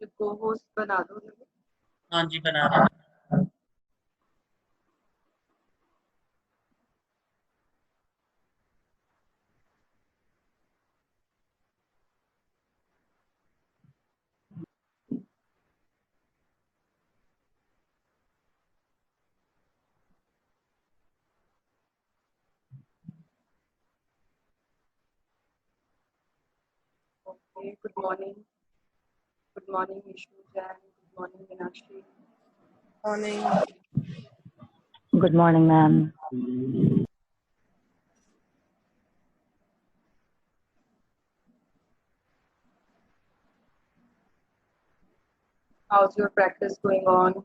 मुझे को होस्ट बना दो। हाँ जी, बना रहे हैं। Okay, good morning Nishu Jain, good morning Meenakshi. Morning. Good morning, ma'am. How's your practice going on?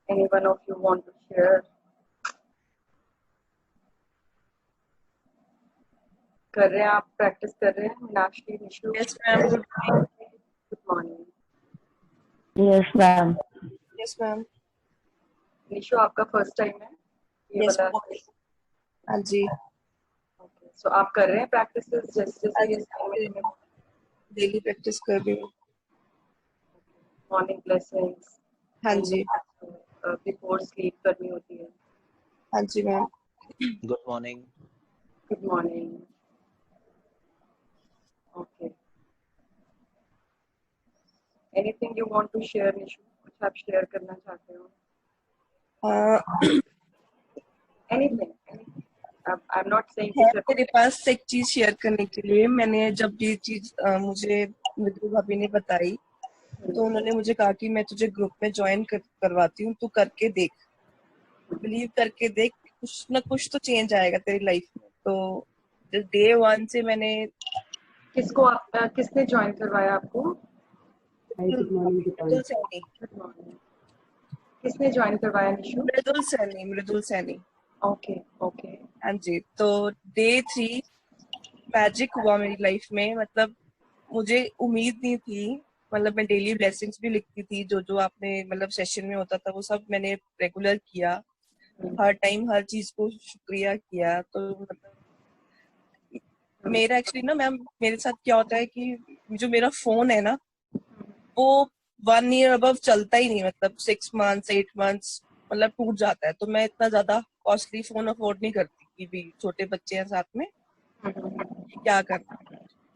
Any one of you want to share? कर रहे हैं आप, प्रैक्टिस कर रहे हैं Meenakshi, Nishu? Yes, ma'am. Good morning. Good morning. Yes, ma'am. Yes, ma'am. Nishu, आपका first time है ये Yes, वाला? ma'am. हाँ जी। ओके, सो आप कर रहे हैं प्रैक्टिस जैसे हाँ ये जी, assignment में? डेली प्रैक्टिस कर रही हूँ। मॉर्निंग ब्लेसिंग्स हाँ जी। बिफोर स्लीप करनी होती है। हाँ जी ma'am. Good morning. Good morning. Okay, anything you want to share Nishu? कुछ आप शेयर करना चाहते हो? Anything I am not saying है मेरे पास एक चीज शेयर करने के लिए। मैंने जब ये चीज मुझे मृदु भाभी ने बताई तो उन्होंने मुझे कहा कि मैं तुझे ग्रुप में ज्वाइन करवाती हूँ, तू करके देख, बिलीव करके देख, कुछ ना कुछ तो चेंज आएगा तेरी लाइफ में। तो डे 1 से मैंने किसको आप किसने ज्वाइन करवाया आपको? मृदुल सैनी। किसने ज्वाइन करवाया निशु? मृदुल सैनी। Okay okay. हाँ जी। तो डे 3 मैजिक हुआ मेरी लाइफ में। मतलब मुझे उम्मीद नहीं थी। मतलब मैं डेली ब्लेसिंग्स भी लिखती थी, जो जो आपने मतलब सेशन में होता था वो सब मैंने रेगुलर किया। हर टाइम हर चीज को शुक्रिया किया। तो मतलब मेरा एक्चुअली ना मैम, मेरे साथ क्या होता है कि जो मेरा फोन है ना वो 1 ईयर अबव चलता ही नहीं। मतलब 6 मंथ्स 8 मंथ्स मतलब टूट जाता है। तो मैं इतना ज्यादा कॉस्टली फोन अफोर्ड नहीं करती कि भी छोटे बच्चे हैं साथ में, क्या करना।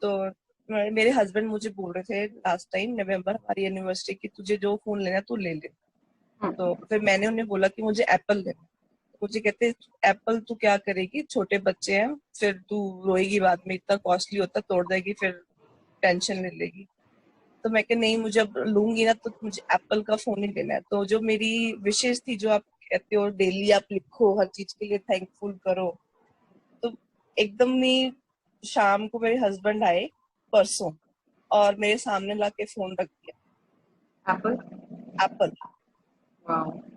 तो मेरे हस्बैंड मुझे बोल रहे थे लास्ट टाइम नवंबर हमारी एनिवर्सरी की, तुझे जो फोन लेना तू ले ले। तो फिर मैंने उन्हें बोला कि मुझे एप्पल लेना। मुझे कहते एप्पल तू क्या करेगी, छोटे बच्चे हैं, फिर तू रोएगी बाद में, इतना कॉस्टली होता तोड़ देगी, फिर टेंशन ले लेगी। तो मैं नहीं, मुझे अब लूंगी ना तो मुझे एप्पल का फोन ही लेना है। तो जो मेरी विशेष थी, जो आप कहते हो डेली आप लिखो, हर चीज के लिए थैंकफुल करो, तो एकदम नहीं शाम को मेरे हस्बैंड आए परसों और मेरे सामने लाके फोन रख दिया, एप्पल।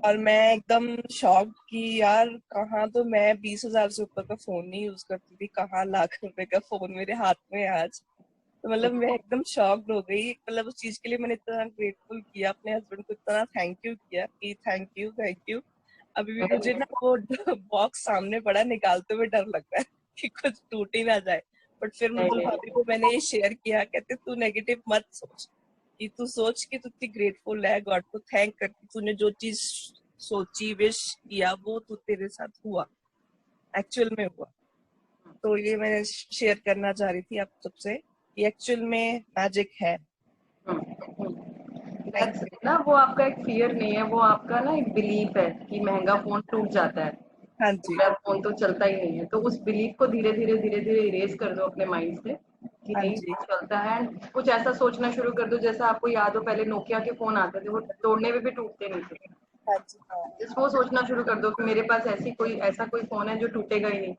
और मैं एकदम शॉक कि यार कहाँ, तो मैं 20,000 से ऊपर का फोन नहीं यूज करती थी, कहाँ लाख रुपए का फोन मेरे हाथ में है आज। तो मतलब मैं एकदम शॉक्ड हो गई। मतलब उस चीज के लिए मैंने इतना ग्रेटफुल किया, अपने हस्बैंड को इतना थैंक यू किया कि थैंक यू। अभी भी मुझे ना वो बॉक्स सामने पड़ा, निकालते हुए डर लग रहा है कि कुछ टूट ही ना जाए। बट फिर मृदुल भाभी को मैंने ये शेयर किया, कहते तू नेगेटिव मत सोच, कि तू सोच कि तू इतनी ग्रेटफुल है, गॉड को थैंक करती, तूने जो चीज सोची विश किया वो तू तेरे साथ हुआ, एक्चुअल में हुआ। तो ये मैंने शेयर करना चाह रही थी आप सबसे, कि एक्चुअल में मैजिक है। ना वो आपका एक फियर नहीं है, वो आपका ना एक बिलीफ है कि महंगा फोन टूट जाता है। हाँ जी। फोन तो चलता ही नहीं है। तो उस बिलीफ को धीरे धीरे इरेज कर दो अपने माइंड से कि नहीं चलता है। कुछ ऐसा सोचना शुरू कर दो, जैसा आपको याद हो पहले नोकिया के फोन आते थे, वो तोड़ने में भी टूटते नहीं थे। हाँ जी। इसको सोचना शुरू कर दो कि मेरे पास ऐसा कोई फोन है जो टूटेगा ही नहीं,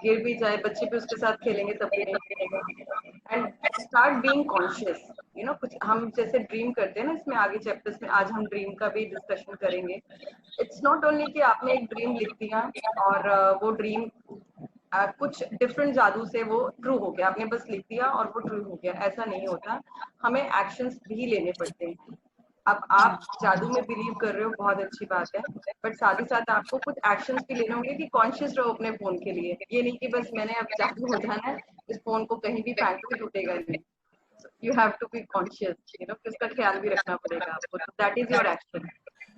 गिर भी जाए बच्चे भी उसके साथ खेलेंगे तब भी नहीं गिरेगा। And start being conscious, you know. कुछ हम जैसे ड्रीम करते हैं ना, इसमें आगे चैप्टर्स में आज हम ड्रीम का भी डिस्कशन करेंगे। इट्स नॉट ओनली कि आपने एक ड्रीम लिख दिया और वो ड्रीम कुछ डिफरेंट जादू से वो ट्रू हो गया, आपने बस लिख दिया और वो ट्रू हो गया, ऐसा नहीं होता। हमें एक्शंस भी लेने पड़ते हैं। अब आप जादू में बिलीव कर रहे हो, बहुत अच्छी बात है, बट साथ ही साथ आपको कुछ एक्शंस भी लेने होंगे कि कॉन्शियस रहो अपने फोन के लिए। ये नहीं कि बस मैंने अब जादू हो जाना है, इस फोन को कहीं भी फेंक के टूटेगा नहीं। You have to be conscious, कि उसका ख्याल भी रखना पड़ेगा आपको. So that is your action.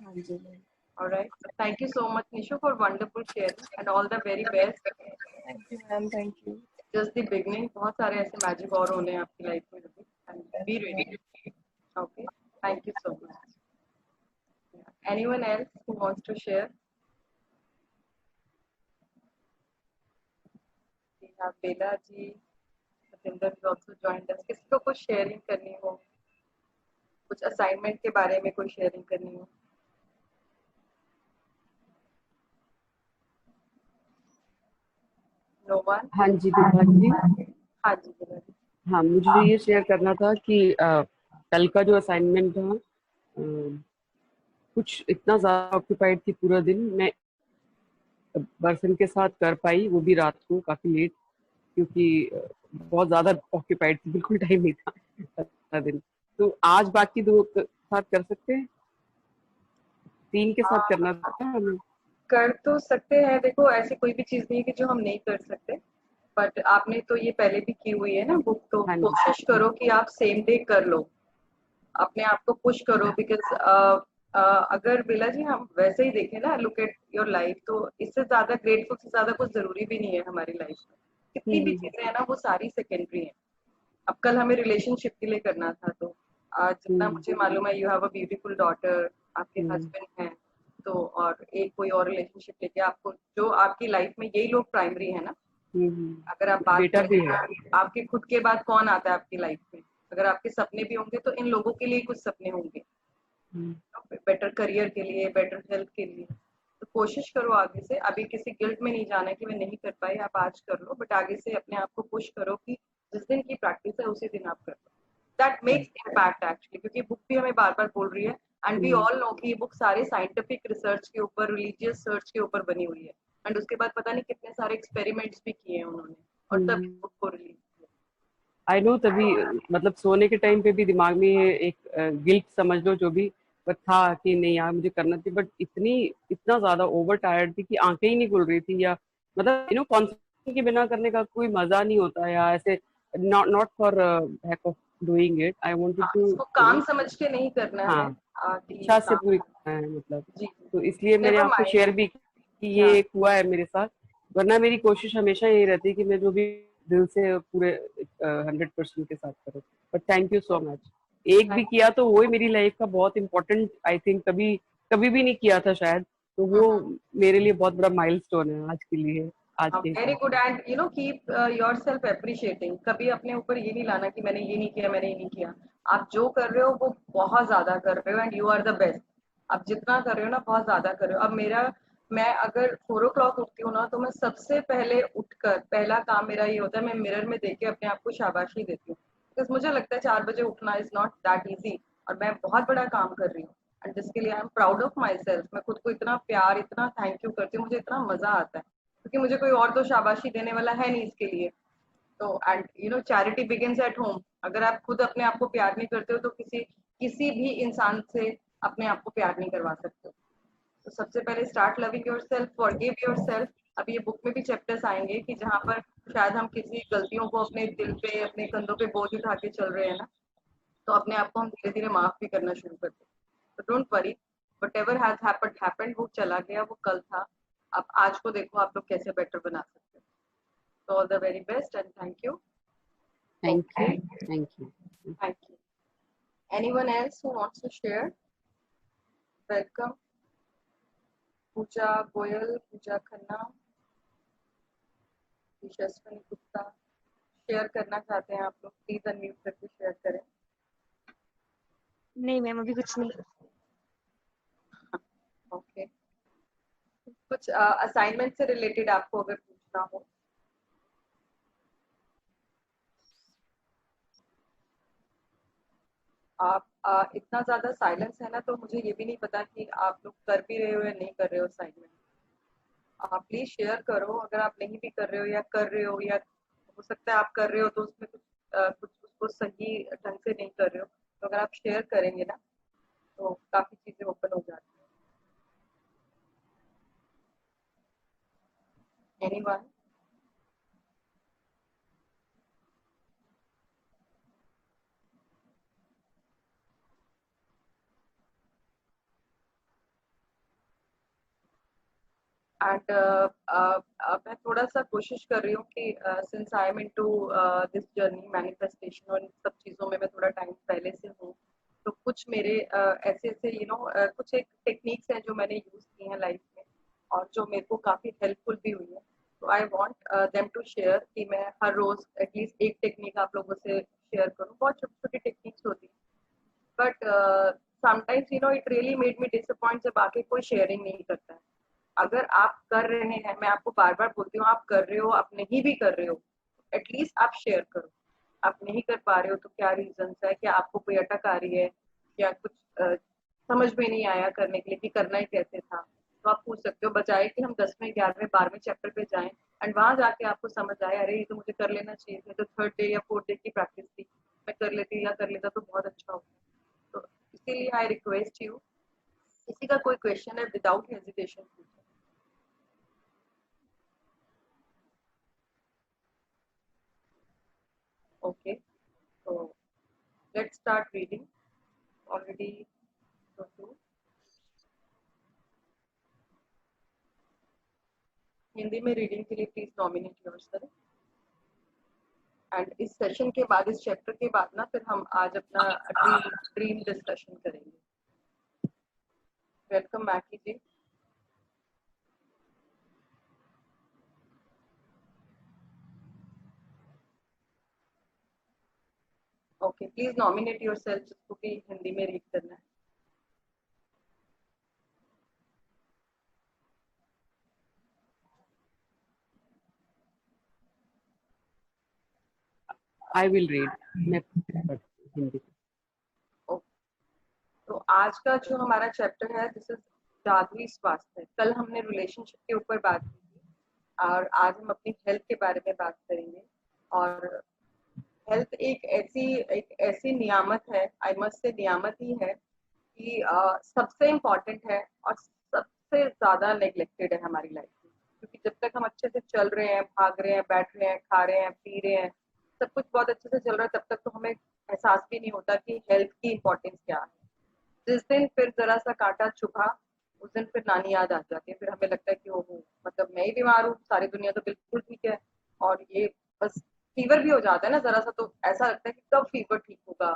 हाँ जी ma'am. All right. So thank you so much, Nishu, for wonderful sharing and all the very best. Thank you ma'am. Thank you. Just the beginning. बहुत सारे ऐसे मैजिक और होने हैं आपकी life में अभी. And be ready. Okay. Thank you so much. Yeah. Anyone else who wants to share? We have Bela ji. Satinder has also joined us. किसी को कुछ शेयरिंग करनी हो, कुछ असाइनमेंट के बारे में कोई शेयरिंग करनी हो? No one? हाँ जी विभा जी. हाँ जी बेला जी. हाँ, मुझे ये शेयर करना था कि कल का जो असाइनमेंट था, कुछ इतना ज़्यादा ऑक्यूपाइड थी पूरा दिन. मैं पर्सन के साथ कर पाई, वो भी रात को काफ़ी लेट, क्योंकि बहुत ज़्यादा ऑक्यूपाइड थी, बिल्कुल टाइम नहीं था पूरा दिन. तो आज बाकी दो साथ कर सकते हैं, 3 के साथ करना था हमें. कर तो सकते हैं. देखो ऐसी कोई भी चीज नहीं है कि जो हम नहीं कर सकते, बट आपने तो ये पहले भी की हुई है ना बुक, तो हाँ जी. कोशिश करो कि आप सेम डे कर लो, अपने आप को पुश करो. बिकॉज अगर बेला जी हम वैसे ही देखें ना, लुक एट योर लाइफ, तो इससे ज्यादा ग्रेटफुल से ज्यादा कुछ जरूरी भी नहीं है हमारी लाइफ में. कितनी भी चीजें हैं ना, वो सारी सेकेंडरी है. अब कल हमें रिलेशनशिप के लिए करना था, तो आज जितना मुझे मालूम है, you have a beautiful daughter, आपके हस्बैंड हैं, तो और एक कोई और रिलेशनशिप लेके आपको, जो आपकी लाइफ में यही लोग प्राइमरी है ना. अगर आप बात बेटा भी है. आपके खुद के बाद कौन आता है आपकी लाइफ में? अगर आपके सपने भी होंगे तो इन लोगों के लिए कुछ सपने होंगे, बेटर करियर के लिए, बेटर हेल्थ के लिए. तो कोशिश करो आगे से. अभी किसी गिल्ट में नहीं जाना है कि मैं नहीं कर पाई, आप आज कर लो, बट आगे से अपने आप को पुश करो कि जिस दिन की प्रैक्टिस है उसी दिन आप कर लो. दैट मेक्स इम्पैक्ट एक्चुअली, क्योंकि बुक भी हमें बार बार बोल रही है, एंड वी ऑल नो कि ये बुक सारे साइंटिफिक रिसर्च के ऊपर, रिलीजियस सर्च के ऊपर बनी हुई है. एंड उसके बाद पता नहीं कितने सारे एक्सपेरिमेंट्स भी किए हैं उन्होंने, और तभी बुक को रिलीज किया. आई नो, तभी मतलब सोने के टाइम पे भी दिमाग में ये एक गिल्ट समझ लो जो भी, पर था कि नहीं यार मुझे करना चाहिए. बट इतना ज्यादा ओवर टायर्ड थी कि आंखें ही नहीं खुल रही थी, या मतलब कॉन्सेंट्रेशन के बिना करने का कोई मजा नहीं होता, या ऐसे not for heck of doing it. I wanted to, इसको काम समझ के नहीं करना है. हाँ, इच्छा से पूरी करना है मतलब. जी. तो इसलिए मैंने Never आपको mind. शेयर भी कि ये एक हुआ है मेरे साथ. वरना मेरी कोशिश हमेशा यही रहती है कि मैं जो भी दिल से पूरे 100% के साथ करूँ. But thank you so much. एक भी किया तो वही मेरी लाइफ का बहुत इम्पोर्टेंट, आई थिंक कभी कभी भी नहीं किया था शायद, तो वो मेरे लिए बहुत बड़ा माइलस्टोन है आज के लिए, आज के very good. And keep your self appreciating. कभी अपने ऊपर ये नहीं लाना कि मैंने ये नहीं किया, मैंने ये नहीं किया. आप जो कर रहे हो वो बहुत ज्यादा कर रहे हो, and you are the best. आप जितना कर रहे हो ना, बहुत ज्यादा कर रहे हो. अब मैं अगर 4 o'clock उठती हूँ ना, तो मैं सबसे पहले उठकर पहला काम मेरा ये होता है, मैं मिरर में देख के अपने आप को शाबाशी देती हूँ. बिकॉज मुझे लगता है 4 बजे उठना इज नॉट दैट इजी, और मैं बहुत बड़ा काम कर रही हूँ, एंड जिसके लिए I am proud of my self. मैं खुद को इतना प्यार, इतना थैंक यू करती हूँ, मुझे इतना मजा आता है, क्योंकि मुझे कोई और तो शाबाशी देने वाला है नहीं इसके लिए. तो and charity begins at home. अगर आप खुद अपने आप को प्यार नहीं करते हो, तो किसी भी इंसान से अपने आप को प्यार नहीं करवा सकते हो. तो सबसे पहले start loving your self, forgive your self. अब ये बुक में भी चैप्टर्स आएंगे कि जहाँ पर शायद हम किसी गलतियों को अपने दिल पे, अपने कंधों पे बोझ उठा के चल रहे हैं ना, तो अपने आप को हम धीरे धीरे माफ भी करना शुरू करते हैं. तो don't worry, what ever has happened, वो चला गया, वो कल था. अब आज को देखो आप लोग कैसे बेटर बना सकते हो. So all the very best and thank you. Thank you. Thank you. Thank you. Anyone else who wants to share? Welcome. Pooja Goyal, Pooja Khanna, Yashaswini Gupta. Share करना चाहते हैं आप लोग, प्लीज अनम्यूट करके शेयर करें. नहीं मैम, अभी कुछ नहीं. ओके. कुछ असाइनमेंट से रिलेटेड आपको अगर पूछना हो. आप इतना ज्यादा साइलेंस है ना, तो मुझे ये भी नहीं पता कि आप लोग कर भी रहे हो या नहीं कर रहे हो असाइनमेंट. आप प्लीज शेयर करो. अगर आप नहीं भी कर रहे हो या कर रहे हो, या हो सकता है आप कर रहे हो तो उसमें कुछ उसको सही ढंग से नहीं कर रहे हो, तो अगर आप शेयर करेंगे ना, तो काफी चीजें ओपन हो जाती हैं. एनीवन? एंड मैं थोड़ा सा कोशिश कर रही हूँ कि since I am into this journey manifestation और इन सब चीज़ों में मैं थोड़ा टाइम पहले से हूँ, तो कुछ मेरे ऐसे ऐसे कुछ एक टेक्निक्स हैं जो मैंने यूज़ की हैं लाइफ में और जो मेरे को काफ़ी हेल्पफुल भी हुई है। तो I want them to share कि मैं हर रोज़ एटलीस्ट एक टेक्निक आप लोगों से शेयर करूँ। बहुत छोटी छोटी टेक्निक्स होती हैं, but sometimes it really made me disappoint जब आके कोई शेयरिंग नहीं करता है। अगर आप कर रहे हैं, मैं आपको बार बार बोलती हूँ, आप कर रहे हो, आप नहीं भी कर रहे हो, एटलीस्ट आप शेयर करो। आप नहीं कर पा रहे हो तो क्या रीजन है, क्या आपको कोई अटक आ रही है, या कुछ समझ में नहीं आया करने के लिए कि करना ही कैसे था, तो आप पूछ सकते हो, बजाय कि हम 10वें 11वें 12वें चैप्टर पे जाएं एंड वहां जाके आपको समझ आए अरे ये तो मुझे कर लेना चाहिए था, तो 3rd डे या 4th डे की प्रैक्टिस थी, मैं कर लेती या कर लेता तो बहुत अच्छा होता। तो इसीलिए आई रिक्वेस्ट यू, किसी का कोई क्वेश्चन है विदाउट हेजिटेशन पूछे। Okay, so let's start reading. Already go through. Hindi में रीडिंग के लिए प्लीज नॉमिनेट योरसेल्फ। एंड इस सेशन के बाद, इस चैप्टर के बाद ना, फिर हम आज अपना ड्रीम डिस्कशन करेंगे। वेलकम मैकी जी। ओके, प्लीज नॉमिनेट योरसेल्फ जिसको भी हिंदी में रीड करना है। I will read. मैं हिंदी। तो आज का जो हमारा चैप्टर है, दिस इज जादुई स्वास्थ्य। कल हमने रिलेशनशिप के ऊपर बात की थी और आज हम अपनी हेल्थ के बारे में बात करेंगे। और हेल्थ एक ऐसी नियामत है, आई मस्ट से नियामत ही है, कि सबसे इम्पोर्टेंट है और सबसे ज्यादा नेग्लेक्टेड है हमारी लाइफ में। क्योंकि जब तक हम अच्छे से चल रहे हैं, भाग रहे हैं, बैठ रहे हैं, खा रहे हैं, पी रहे हैं, सब कुछ बहुत अच्छे से चल रहा है, तब तक तो हमें एहसास भी नहीं होता कि हेल्थ की इम्पोर्टेंस क्या है। जिस दिन फिर जरा सा कांटा चुभा, उस दिन फिर नानी याद आ जाती है। फिर हमें लगता है कि ओहो, मतलब मैं ही बीमार हूँ, सारी दुनिया तो बिल्कुल ठीक है, और ये बस फीवर भी हो जाता है ना जरा सा, तो ऐसा लगता है कि कब फीवर ठीक होगा,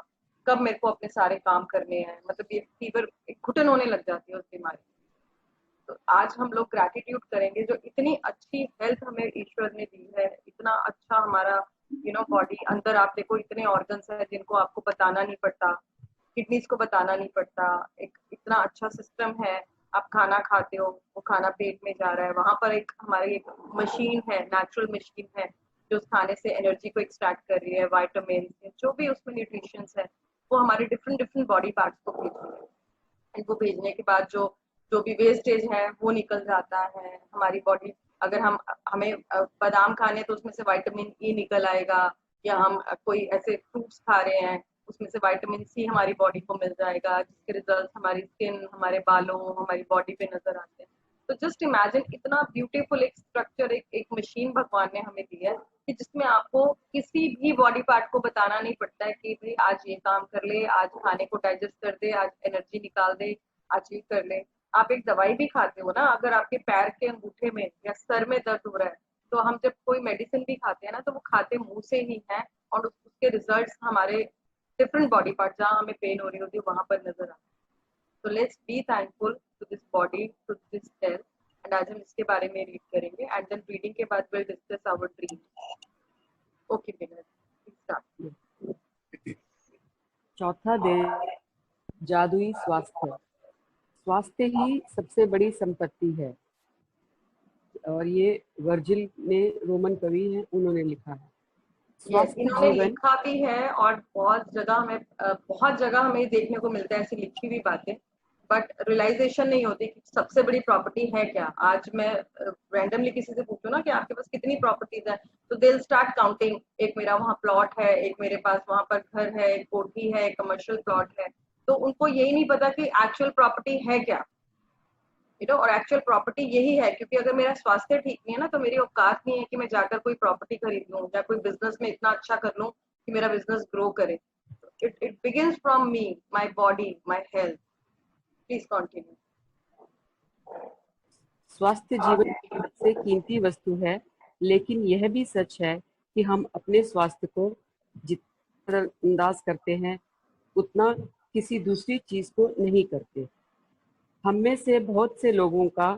कब मेरे को अपने सारे काम करने हैं, मतलब ये फीवर एक घुटन होने लग जाती है उस बीमारी। तो आज हम लोग ग्रैटिट्यूड करेंगे जो इतनी अच्छी हेल्थ हमें ईश्वर ने दी है, इतना अच्छा हमारा बॉडी। अंदर आप देखो इतने ऑर्गन्स हैं जिनको आपको बताना नहीं पड़ता, किडनीज को बताना नहीं पड़ता, एक इतना अच्छा सिस्टम है। आप खाना खाते हो, वो खाना पेट में जा रहा है, वहां पर एक हमारी एक मशीन है, नेचुरल मशीन है, जो उस खाने से एनर्जी को एक्सट्रैक्ट कर रही है, वाइटामिन जो भी उसमें न्यूट्रिशंस है, वो हमारे डिफरेंट डिफरेंट बॉडी पार्ट्स को भेज रही है। इनको भेजने के बाद जो जो भी वेस्टेज है वो निकल जाता है हमारी बॉडी। अगर हमें बादाम खाने तो उसमें से विटामिन ई निकल आएगा, या हम कोई ऐसे फ्रूट्स खा रहे हैं उसमें से विटामिन सी हमारी बॉडी को मिल जाएगा, जिसके रिजल्ट हमारी स्किन, हमारे बालों, हमारी बॉडी पे नजर आते हैं। तो जस्ट इमेजिन इतना ब्यूटीफुल एक स्ट्रक्चर, एक मशीन भगवान ने हमें दी है कि जिसमें आपको किसी भी बॉडी पार्ट को बताना नहीं पड़ता है कि भाई आज ये काम कर ले, आज खाने को डाइजेस्ट कर दे, आज एनर्जी निकाल दे, आज ये कर ले। आप एक दवाई भी खाते हो ना, अगर आपके पैर के अंगूठे में या सर में दर्द हो रहा है, तो हम जब कोई मेडिसिन भी खाते हैं ना, तो वो खाते मुंह से ही है, और उसके रिजल्ट्स हमारे डिफरेंट बॉडी पार्ट जहाँ हमें पेन हो रही होती है वहां पर नजर आते हैं। तो let's be thankful to this body, to this health. And आज हम इसके बारे में रीड करेंगे एंड देन रीडिंग के बाद will discuss our dream. Okay start. चौथा दिन, जादुई स्वास्थ्य। स्वास्थ्य ही सबसे बड़ी संपत्ति है, और ये वर्जिल ने, रोमन कवि हैं, उन्होंने लिखा है। स्वास्थ्य इन्होंने जीवन लिखा भी है और बहुत जगह हमें देखने को मिलता है ऐसी लिखी हुई बातें, बट रियलाइजेशन नहीं होती कि सबसे बड़ी प्रॉपर्टी है क्या। आज मैं रैंडमली किसी से पूछूं ना कि आपके पास कितनी प्रॉपर्टीज है, तो दे स्टार्ट काउंटिंग, एक मेरा वहाँ प्लॉट है, एक मेरे पास वहां पर घर है, एक कोठी है, एक कमर्शियल प्लॉट है। तो उनको यही नहीं पता कि एक्चुअल प्रॉपर्टी है क्या, और एक्चुअल प्रॉपर्टी यही है। क्योंकि अगर मेरा स्वास्थ्य ठीक नहीं है ना, तो मेरी औकात नहीं है कि मैं जाकर कोई प्रॉपर्टी खरीद लूं या कोई बिजनेस में इतना अच्छा कर लूं कि मेरा बिजनेस ग्रो करे। It begins from me, my body, my health. Please continue. स्वास्थ्य जीवन की सबसे कीमती वस्तु है, लेकिन यह भी सच है कि हम अपने स्वास्थ्य को जितना अंदाज करते हैं उतना किसी दूसरी चीज को नहीं करते। हम में से बहुत से लोगों का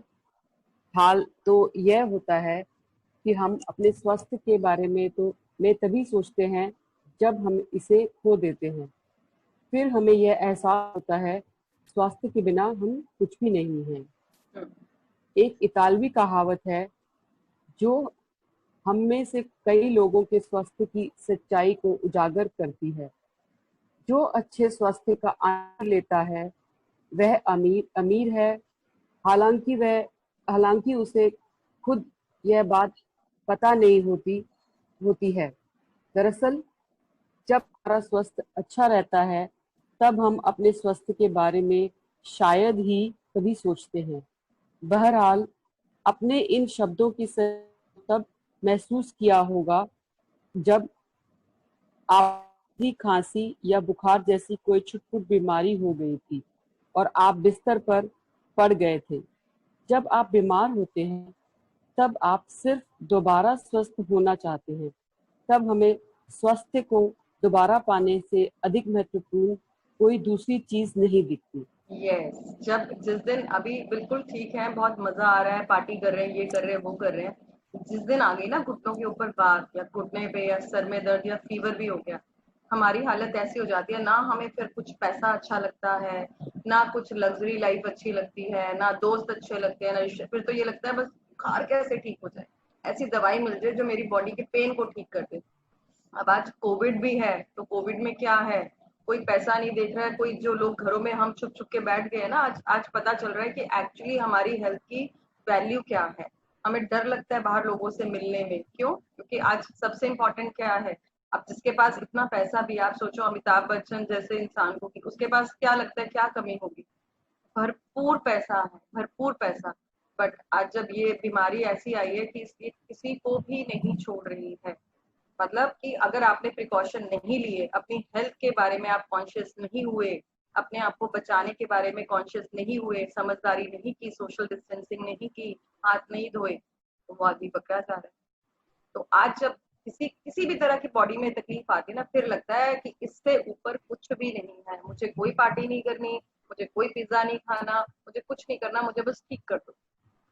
हाल तो यह होता है कि हम अपने स्वास्थ्य के बारे में तभी सोचते हैं जब हम इसे खो देते हैं। फिर हमें यह एहसास होता है स्वास्थ्य के बिना हम कुछ भी नहीं हैं। एक इतालवी कहावत है जो हम में से कई लोगों के स्वास्थ्य की सच्चाई को उजागर करती है। जो अच्छे स्वास्थ्य का आनंद लेता है वह अमीर है, हालांकि उसे खुद यह बात पता नहीं होती है। दरअसल जब हमारा स्वास्थ्य अच्छा रहता है तब हम अपने स्वास्थ्य के बारे में शायद ही कभी सोचते हैं। बहरहाल अपने इन शब्दों की तब महसूस किया होगा जब आपकी खांसी या बुखार जैसी कोई छुटपुट बीमारी हो गई थी और आप बिस्तर पर पड़ गए थे। जब आप बीमार होते हैं तब आप सिर्फ दोबारा स्वस्थ होना चाहते हैं। तब हमें स्वास्थ्य को दोबारा पाने से अधिक महत्वपूर्ण कोई दूसरी चीज नहीं दिखती। यस, जब जिस दिन अभी बिल्कुल ठीक है, बहुत मजा आ रहा है, पार्टी कर रहे हैं, ये कर रहे हैं, वो कर रहे हैं, जिस दिन आ गई ना घुटनों के ऊपर बात या घुटने पे या सर में दर्द या फीवर भी हो गया, हमारी हालत ऐसी हो जाती है ना, हमें फिर कुछ पैसा अच्छा लगता है, ना कुछ लग्जरी लाइफ अच्छी लगती है, ना दोस्त अच्छे लगते हैं, ना फिर तो ये लगता है बस बुखार कैसे ठीक हो जाए, ऐसी दवाई मिल जाए जो मेरी बॉडी के पेन को ठीक कर दे। अब आज कोविड भी है, तो कोविड में क्या है, कोई पैसा नहीं देख रहा है, कोई जो लोग घरों में हम छुप छुप के बैठ गए ना, आज पता चल रहा है कि एक्चुअली हमारी हेल्थ की वैल्यू क्या है। हमें डर लगता है बाहर लोगों से मिलने में, क्यों? क्योंकि आज सबसे इम्पोर्टेंट क्या है, अब जिसके पास इतना पैसा भी, आप सोचो अमिताभ बच्चन जैसे इंसान को, कि उसके पास क्या लगता है क्या कमी होगी, भरपूर पैसा है, भरपूर पैसा। बट आज जब ये बीमारी ऐसी आई है कि इसकी किसी को भी नहीं छोड़ रही है, मतलब कि अगर आपने प्रिकॉशन नहीं लिए, अपनी हेल्थ के बारे में आप कॉन्शियस नहीं हुए, अपने आप को बचाने के बारे में कॉन्शियस नहीं हुए, समझदारी नहीं की, सोशल डिस्टेंसिंग नहीं की, हाथ नहीं धोए, तो वो आदमी पकड़ा जा रहा है। तो आज जब किसी किसी भी तरह की बॉडी में तकलीफ आती है ना, फिर लगता है कि इससे ऊपर कुछ भी नहीं है, मुझे कोई पार्टी नहीं करनी, मुझे कोई पिज्जा नहीं खाना, मुझे कुछ नहीं करना, मुझे बस ठीक कर दो।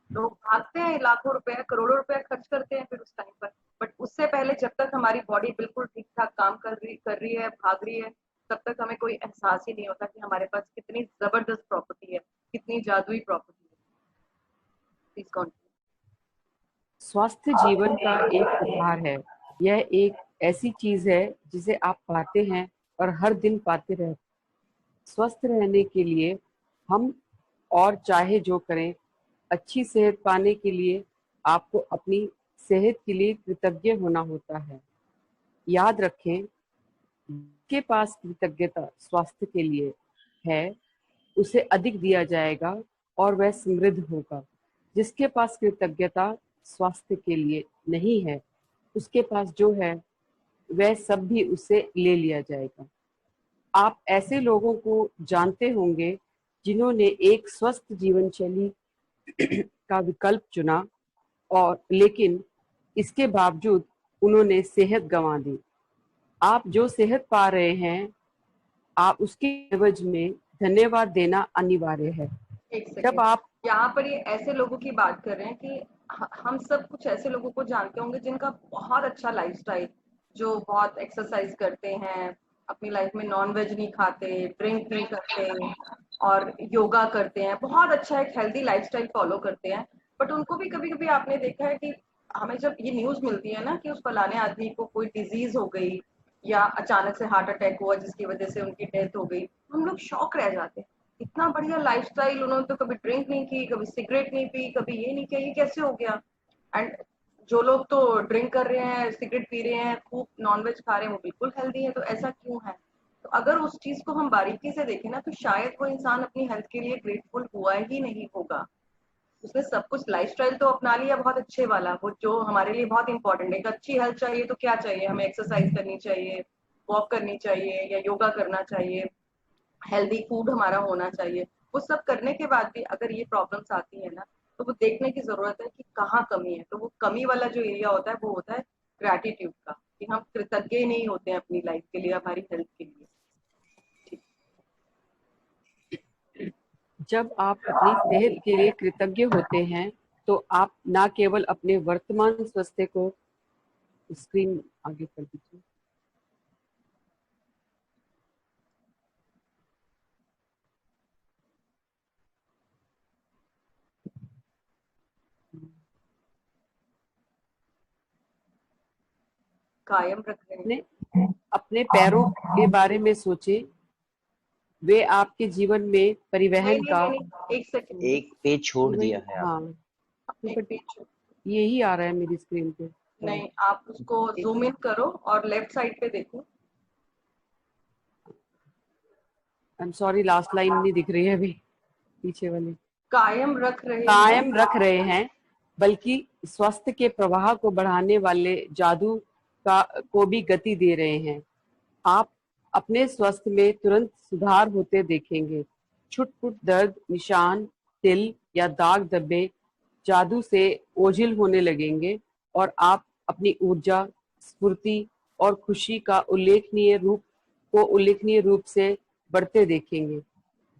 लोग भागते हैं, लाखों रुपए करोड़ों रुपए खर्च करते हैं फिर उस टाइम पर, बट उससे पहले जब तक हमारी बॉडी बिल्कुल ठीक ठाक काम कर रही है, भाग रही है, तब तक हमें कोई एहसास ही नहीं होता कि हमारे पास कितनी जबरदस्त प्रॉपर्टी है, कितनी जादुई प्रॉपर्टी है। Please continue. स्वास्थ्य जीवन का एक उपहार है। यह एक ऐसी चीज है जिसे आप पाते हैं और हर दिन पाते रहते। स्वस्थ रहने के लिए हम और चाहे जो करें, अच्छी सेहत पाने के लिए आपको अपनी सेहत के लिए कृतज्ञ होना होता है। याद रखें, जिसके पास कृतज्ञता स्वास्थ्य के लिए है उसे अधिक दिया जाएगा और वह समृद्ध होगा। जिसके पास कृतज्ञता स्वास्थ्य के लिए नहीं है, उसके पास जो है वह सब भी उससे ले लिया जाएगा। आप ऐसे लोगों को जानते होंगे जिन्होंने एक स्वस्थ जीवन शैली का विकल्प चुना और लेकिन इसके बावजूद उन्होंने सेहत गंवा दी। आप जो सेहत पा रहे हैं, आप उसके एवज में धन्यवाद देना अनिवार्य है। एक जब सेकेंड, आप यहाँ पर ये ऐसे लोगों की बात कर रहे हैं कि हम सब कुछ ऐसे लोगों को जानते होंगे जिनका बहुत अच्छा लाइफस्टाइल, जो बहुत एक्सरसाइज करते हैं, अपनी लाइफ में नॉन वेज नहीं खाते, ड्रिंक नहीं करते और योगा करते हैं, बहुत अच्छा एक हेल्दी लाइफस्टाइल फॉलो करते हैं। बट उनको भी कभी कभी आपने देखा है कि हमें जब ये न्यूज मिलती है ना कि उस फलाने आदमी को कोई डिजीज हो गई या अचानक से हार्ट अटैक हुआ जिसकी वजह से उनकी डेथ हो गई, हम लोग शॉक रह जाते हैं। इतना बढ़िया लाइफस्टाइल, उन्होंने तो कभी ड्रिंक नहीं की, कभी सिगरेट नहीं पी, कभी ये नहीं किया, ये कैसे हो गया? एंड जो लोग तो ड्रिंक कर रहे हैं, सिगरेट पी रहे हैं, खूब नॉनवेज खा रहे हैं, वो बिल्कुल हेल्दी है, तो ऐसा क्यों है? तो अगर उस चीज को हम बारीकी से देखें ना, तो शायद वो इंसान अपनी हेल्थ के लिए ग्रेटफुल हुआ ही नहीं होगा। उसने सब कुछ लाइफस्टाइल तो अपना लिया बहुत अच्छे वाला, वो जो हमारे लिए बहुत इंपॉर्टेंट है। एक अच्छी हेल्थ चाहिए तो क्या चाहिए हमें? एक्सरसाइज करनी चाहिए, वॉक करनी चाहिए या योगा करना चाहिए, हेल्दी फूड हमारा होना चाहिए। वो सब करने के बाद भी अगर ये प्रॉब्लम्स आती है ना, तो वो देखने की जरूरत है कि कहाँ कमी है। तो वो कमी वाला जो एरिया होता है वो होता है ग्रैटिट्यूड का, कि हम कृतज्ञ ही नहीं होते हैं अपनी लाइफ के लिए, हमारी हेल्थ के लिए। जब आप अपनी सेहत के लिए कृतज्ञ होते हैं तो आप न केवल अपने वर्तमान स्वास्थ्य को, स्क्रीन आगे कर दीजिए, कायम रख रहे हैं। अपने पैरों के बारे में सोचें। वे आपके जीवन में नहीं परिवहन नहीं का नहीं नहीं, एक सेकंड। एक पेज छोड़ दिया है हाँ, आपने। एक पेज। यही आ रहा है मेरी स्क्रीन पे। नहीं, आप उसको जूम इन करो और लेफ्ट साइड पे देखो। I am sorry, last line नहीं दिख रही है अभी, पीछे वाली। कायम रख रहे हैं। कायम रख रहे हैं, बल्कि स्वास्थ्य के प्रवाह को बढ़ाने वाले जादू का को भी गति दे रहे हैं। आप अपने स्वास्थ्य में तुरंत सुधार होते देखेंगे। छुट-पुट दर्द, निशान, तिल या दाग धब्बे जादू से ओझल होने लगेंगे और आप अपनी ऊर्जा, स्फूर्ति और खुशी का उल्लेखनीय रूप से बढ़ते देखेंगे।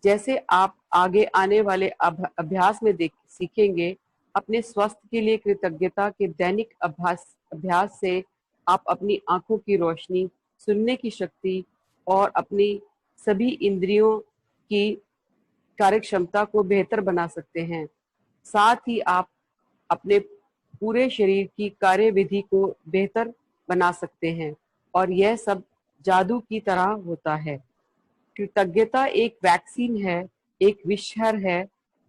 जैसे आप आगे आने वाले अभ्यास में सीखेंगे, अपने स्वास्थ्य के लिए कृतज्ञता के दैनिक अभ्यास से आप अपनी आंखों की रोशनी, सुनने की शक्ति और अपनी सभी इंद्रियों की कार्यक्षमता को बेहतर बना सकते हैं। साथ ही आप अपने पूरे शरीर की कार्यविधि को बेहतर बना सकते हैं और यह सब जादू की तरह होता है। कृतज्ञता एक वैक्सीन है, एक विषहर है,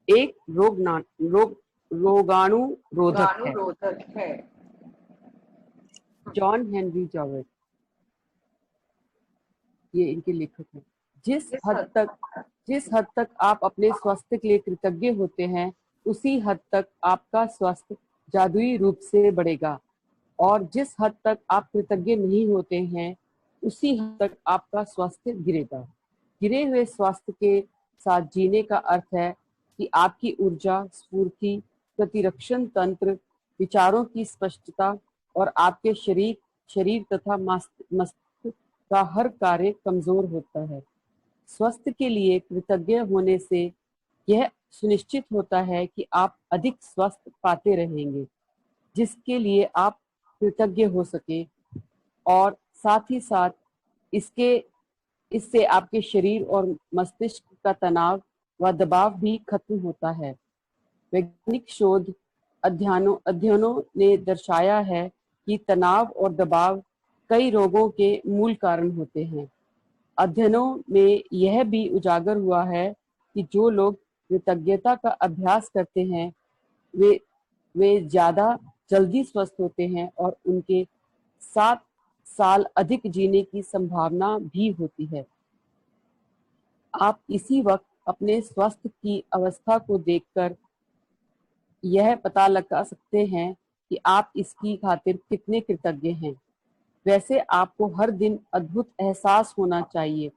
एक रोगाणुरोधक है। गानुरोधक है। जॉन हेनरी जॉवेट, ये इनके लेखक हैं। जिस हद तक आप अपने स्वास्थ्य के लिए कृतज्ञ होते हैं, उसी हद तक आपका स्वास्थ्य जादुई रूप से बढ़ेगा, और जिस हद तक आप कृतज्ञ नहीं होते हैं, उसी हद तक आपका स्वास्थ्य गिरेगा। गिरे हुए स्वास्थ्य के साथ जीने का अर्थ है कि आपकी ऊर्जा, स्फूर्ति, प्रतिरक्षण तंत्र, विचारों की स्पष्टता और आपके शरीर तथा मस्तिष्क का हर कार्य कमजोर होता है। स्वास्थ्य के लिए कृतज्ञ होने से यह सुनिश्चित होता है कि आप अधिक स्वस्थ पाते रहेंगे, जिसके लिए आप कृतज्ञ हो सके, और साथ ही साथ इससे आपके शरीर और मस्तिष्क का तनाव व दबाव भी खत्म होता है। वैज्ञानिक शोध अध्ययनों ने दर्शाया है कि तनाव और दबाव कई रोगों के मूल कारण होते हैं। अध्ययनों में यह भी उजागर हुआ है कि जो लोग कृतज्ञता का अभ्यास करते हैं वे ज्यादा जल्दी स्वस्थ होते हैं और उनके 7 साल अधिक जीने की संभावना भी होती है। आप इसी वक्त अपने स्वास्थ्य की अवस्था को देखकर यह पता लगा सकते हैं कि आप इसकी खातिर कितने कृतज्ञ हैं। वैसे आपको हर दिन अद्भुत एहसास होना चाहिए।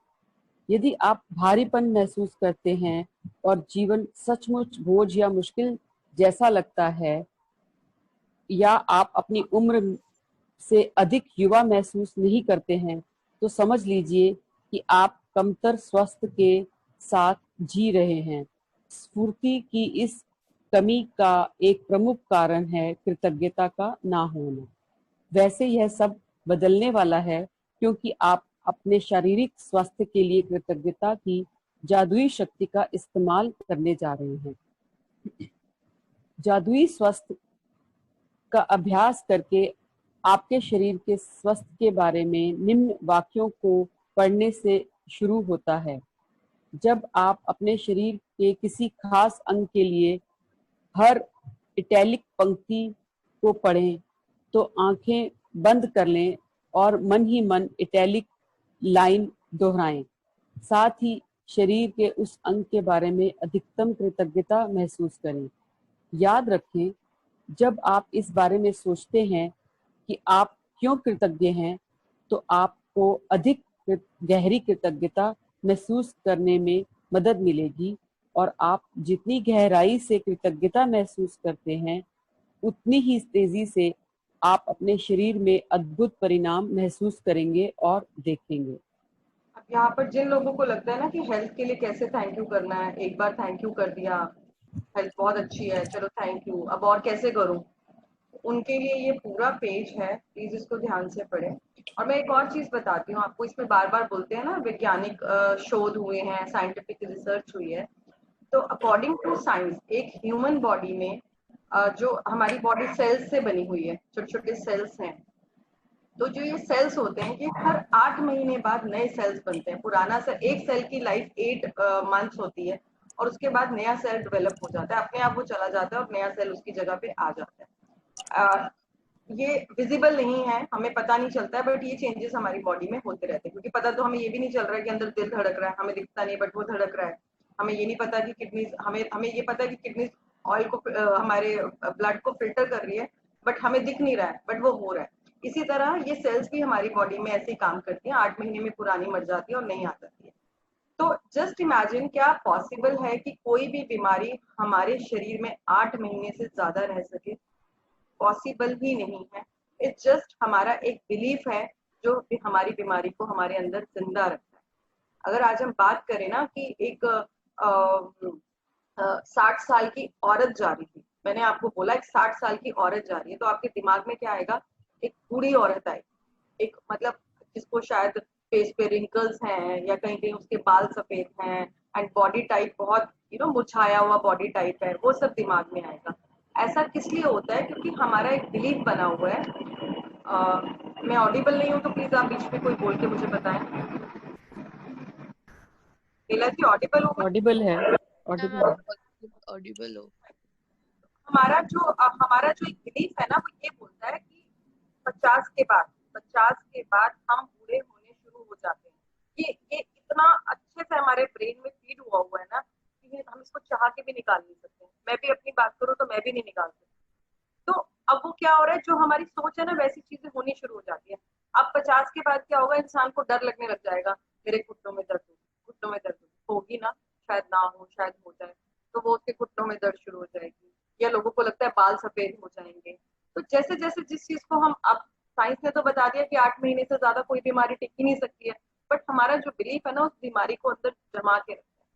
यदि आप भारीपन महसूस करते हैं और जीवन सचमुच बोझ या मुश्किल जैसा लगता है, या आप अपनी उम्र से अधिक युवा महसूस नहीं करते हैं, तो समझ लीजिए कि आप कमतर स्वास्थ्य के साथ जी रहे हैं। स्फूर्ति की इस कमी का एक प्रमुख कारण है कृतज्ञता का ना होना। वैसे यह सब बदलने वाला है, क्योंकि आप अपने शारीरिक स्वास्थ्य के लिए कृतज्ञता की जादुई शक्ति का इस्तेमाल करने जा रहे हैं। जादुई स्वास्थ्य का अभ्यास करके आपके शरीर के स्वास्थ्य के बारे में निम्न वाक्यों को पढ़ने से शुरू होता है। जब आप अपने शरीर के किसी खास अंग के लिए हर इटैलिक पंक्ति को पढ़ें, तो आंखें बंद कर लें और मन ही मन इटैलिक लाइन दोहराएं। साथ ही शरीर के उस अंग के बारे में अधिकतम कृतज्ञता महसूस करें। याद रखें, जब आप इस बारे में सोचते हैं कि आप क्यों कृतज्ञ हैं, तो आपको अधिक गहरी कृतज्ञता महसूस करने में मदद मिलेगी, और आप जितनी गहराई से कृतज्ञता महसूस करते हैं, उतनी ही तेजी से आप अपने शरीर में अद्भुत परिणाम महसूस करेंगे और देखेंगे। अब यहाँ पर जिन लोगों को लगता है ना कि हेल्थ के लिए कैसे थैंक यू करना है, एक बार थैंक यू कर दिया, हेल्थ बहुत अच्छी है, चलो थैंक यू, अब और कैसे करूं, उनके लिए ये पूरा पेज है, प्लीज इसको ध्यान से पढ़ें। और मैं एक और चीज बताती हूँ आपको, इसमें बार बार बोलते हैं ना वैज्ञानिक शोध हुए हैं, साइंटिफिक रिसर्च हुई है। तो अकॉर्डिंग टू साइंस एक ह्यूमन बॉडी में जो हमारी बॉडी सेल्स से बनी हुई है, छोटे छोटे सेल्स हैं, तो जो ये सेल्स होते हैं ये हर 8 महीने बाद नए सेल्स बनते हैं। पुराना सेल, एक सेल की लाइफ 8 मंथ्स होती है और उसके बाद नया सेल डेवलप हो जाता है, अपने आप वो चला जाता है और नया सेल उसकी जगह पे आ जाता है। ये विजिबल नहीं है, हमें पता नहीं चलता है, बट ये चेंजेस हमारी बॉडी में होते रहते हैं, क्योंकि पता तो हमें ये भी नहीं चल रहा है कि अंदर दिल धड़क रहा है, हमें दिखता नहीं बट वो धड़क रहा है। हमें ये नहीं पता कि किडनी, हमें ये पता है कि किडनी ऑयल को हमारे ब्लड को फिल्टर कर रही है, बट हमें दिख नहीं रहा है, बट वो हो रहा है। इसी तरह ये सेल्स भी हमारी बॉडी में ऐसे ही काम करती हैं, 8 महीने में पुरानी मर जाती है और नई आ जाती है। तो जस्ट इमेजिन, क्या पॉसिबल है कि कोई भी बीमारी हमारे शरीर में 8 महीने से ज्यादा रह सके? पॉसिबल ही नहीं है। इट्स जस्ट हमारा एक बिलीफ है जो हमारी बीमारी को हमारे अंदर जिंदा रखता है। अगर आज हम बात करें ना कि एक 60 साल की औरत जा रही थी, मैंने आपको बोला एक 60 साल की औरत जा रही है, तो आपके दिमाग में क्या आएगा? एक बूढ़ी औरत आएगी, एक मतलब जिसको शायद फेस पे रिंकल्स हैं या कहीं कहीं उसके बाल सफेद हैं एंड बॉडी टाइप बहुत मुरझाया हुआ बॉडी टाइप है, वो सब दिमाग में आएगा। ऐसा किस लिए होता है? क्योंकि हमारा एक बिलीफ बना हुआ है। मैं ऑडिबल नहीं हूँ तो प्लीज आप बीच में कोई बोल के मुझे बताएं। लीला जी ऑडिबल हूँ मैं? ऑडिबल है, ऑडिबल है। ऑडिबल हो। हमारा जो एक बिलीफ है ना, वो ये बोलता है कि 50 के बाद हम बूढ़े होने शुरू हो जाते हैं। ये इतना अच्छे से हमारे ब्रेन में फीड हुआ हुआ है ना कि हम इसको चाह के भी निकाल नहीं सकते। मैं भी अपनी बात करूँ तो मैं भी नहीं निकाल सकती। तो अब वो क्या हो रहा है, जो हमारी सोच है ना वैसी चीजें होनी शुरू हो जाती है। अब 50 के बाद क्या होगा, इंसान को डर लगने लग जाएगा, मेरे घुटनों में दर्द होगी, घुटनों में दर्द होगी ना, शायद ना हो, शायद हो जाए, तो वो उसके घुटनों में दर्द शुरू हो जाएगी। या लोगों को लगता है बाल सफेद हो जाएंगे। तो जैसे जैसे जिस चीज को हम, अब साइंस ने तो बता दिया कि 8 महीने से ज्यादा कोई बीमारी टिक ही नहीं सकती है, बट हमारा जो बिलीफ है ना उस बीमारी को अंदर जमा के रखता है।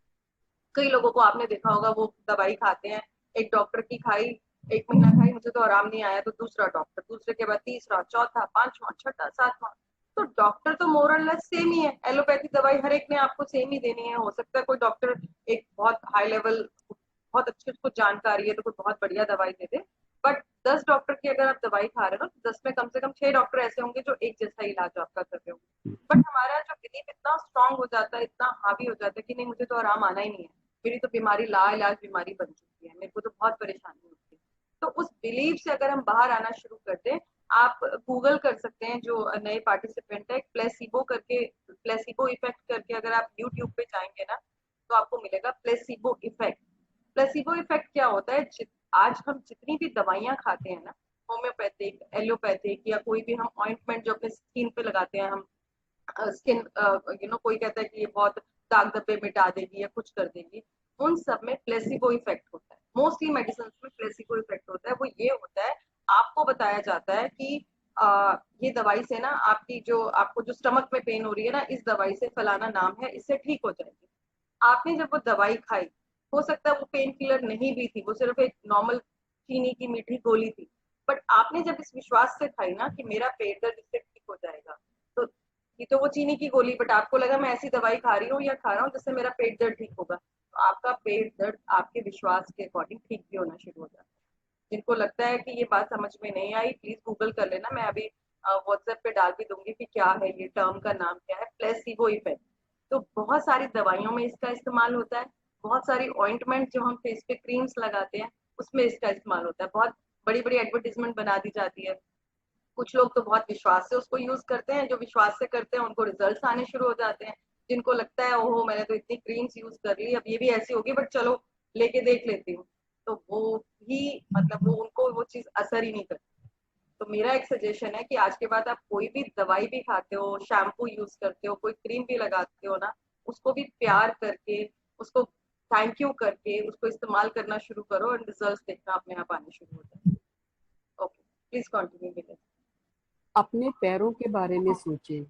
कई लोगों को आपने देखा होगा, वो दवाई खाते हैं, एक डॉक्टर की खाई, 1 महीना खाई, मुझे तो आराम नहीं आया, तो दूसरा डॉक्टर, दूसरे के बाद तीसरा, चौथा, पांचवा, छठा, सातवां। तो डॉक्टर तो मोर और लेस सेम ही है, एलोपैथी दवाई हर एक ने आपको सेम ही देनी है। हो सकता है कोई डॉक्टर एक बहुत हाई लेवल, बहुत अच्छी उसको जानकारी है तो कोई बहुत बढ़िया दवाई दे दे, बट 10 डॉक्टर की अगर आप दवाई खा रहे हो तो 10 में कम से कम 6 डॉक्टर ऐसे होंगे जो एक जैसा इलाज आपका कर रहे होंगे। बट हमारा जो बिलीफ इतना स्ट्रांग हो जाता है, इतना हावी हो जाता है कि नहीं, मुझे तो आराम आना ही नहीं है, मेरी तो बीमारी लाइलाज बीमारी बन चुकी है, मेरे को तो बहुत परेशानी होती है। तो उस बिलीव से अगर हम बाहर आना शुरू कर दें, आप गूगल कर सकते हैं, जो नए पार्टिसिपेंट है, प्लेसिबो करके, प्लेसिबो इफेक्ट करके अगर आप यूट्यूब पे जाएंगे ना तो आपको मिलेगा प्लेसिबो इफेक्ट। प्लेसिबो इफेक्ट क्या होता है? आज हम जितनी भी दवाइयां खाते हैं ना, होम्योपैथिक, एलोपैथिक, या कोई भी हम ऑइंटमेंट जो अपने स्किन पे लगाते हैं, हम स्किन कोई कहता है कि ये बहुत दाग धब्बे मिटा देगी या कुछ कर देगी, उन सब में प्लेसिबो इफेक्ट होता है। मोस्टली मेडिसिन में प्लेसिबो इफेक्ट होता है। वो ये होता है, आपको बताया जाता है कि ये दवाई से ना आपकी जो, आपको जो स्टमक में पेन हो रही है ना, इस दवाई से फलाना नाम है, इससे ठीक हो जाएगी। आपने जब वो दवाई खाई, हो सकता है वो पेन किलर नहीं भी थी, वो सिर्फ एक नॉर्मल चीनी की मीठी गोली थी, बट आपने जब इस विश्वास से खाई ना कि मेरा पेट दर्द इससे ठीक हो जाएगा, तो ये तो वो चीनी की गोली, बट आपको लगा मैं ऐसी दवाई खा रही हूँ या खा रहा हूँ जिससे मेरा पेट दर्द ठीक होगा, तो आपका पेट दर्द आपके विश्वास के अकॉर्डिंग ठीक भी होना शुरू हो जाता है। जिनको लगता है कि ये बात समझ में नहीं आई, प्लीज गूगल कर लेना, मैं अभी व्हाट्सएप पे डाल भी दूंगी कि क्या है ये टर्म का नाम क्या है, प्लेसिबो इफेक्ट। तो बहुत सारी दवाइयों में इसका इस्तेमाल होता है, बहुत सारी ऑइंटमेंट जो हम फेस पे क्रीम्स लगाते हैं उसमें इसका इस्तेमाल होता है, बहुत बड़ी बड़ी एडवर्टीजमेंट बना दी जाती है। कुछ लोग तो बहुत विश्वास से उसको यूज करते हैं, जो विश्वास से करते हैं उनको रिजल्ट्स आने शुरू हो जाते हैं। जिनको लगता है ओहो मैंने तो इतनी क्रीम्स यूज कर ली, अब ये भी ऐसी होगी, बट चलो लेके देख लेती हूँ, तो वो ही मतलब वो उनको वो चीज असर ही नहीं करती। तो मेरा एक सजेशन है कि आज के बाद आप कोई भी दवाई भी खाते हो, शैम्पू यूज करते हो, कोई क्रीम भी लगाते हो ना, उसको भी प्यार करके, उसको थैंक यू करके उसको इस्तेमाल करना शुरू करो और रिजल्ट्स देखना अपने आप आने शुरू हो जाए। Okay, please continue. अपने पैरों के बारे में सोचें।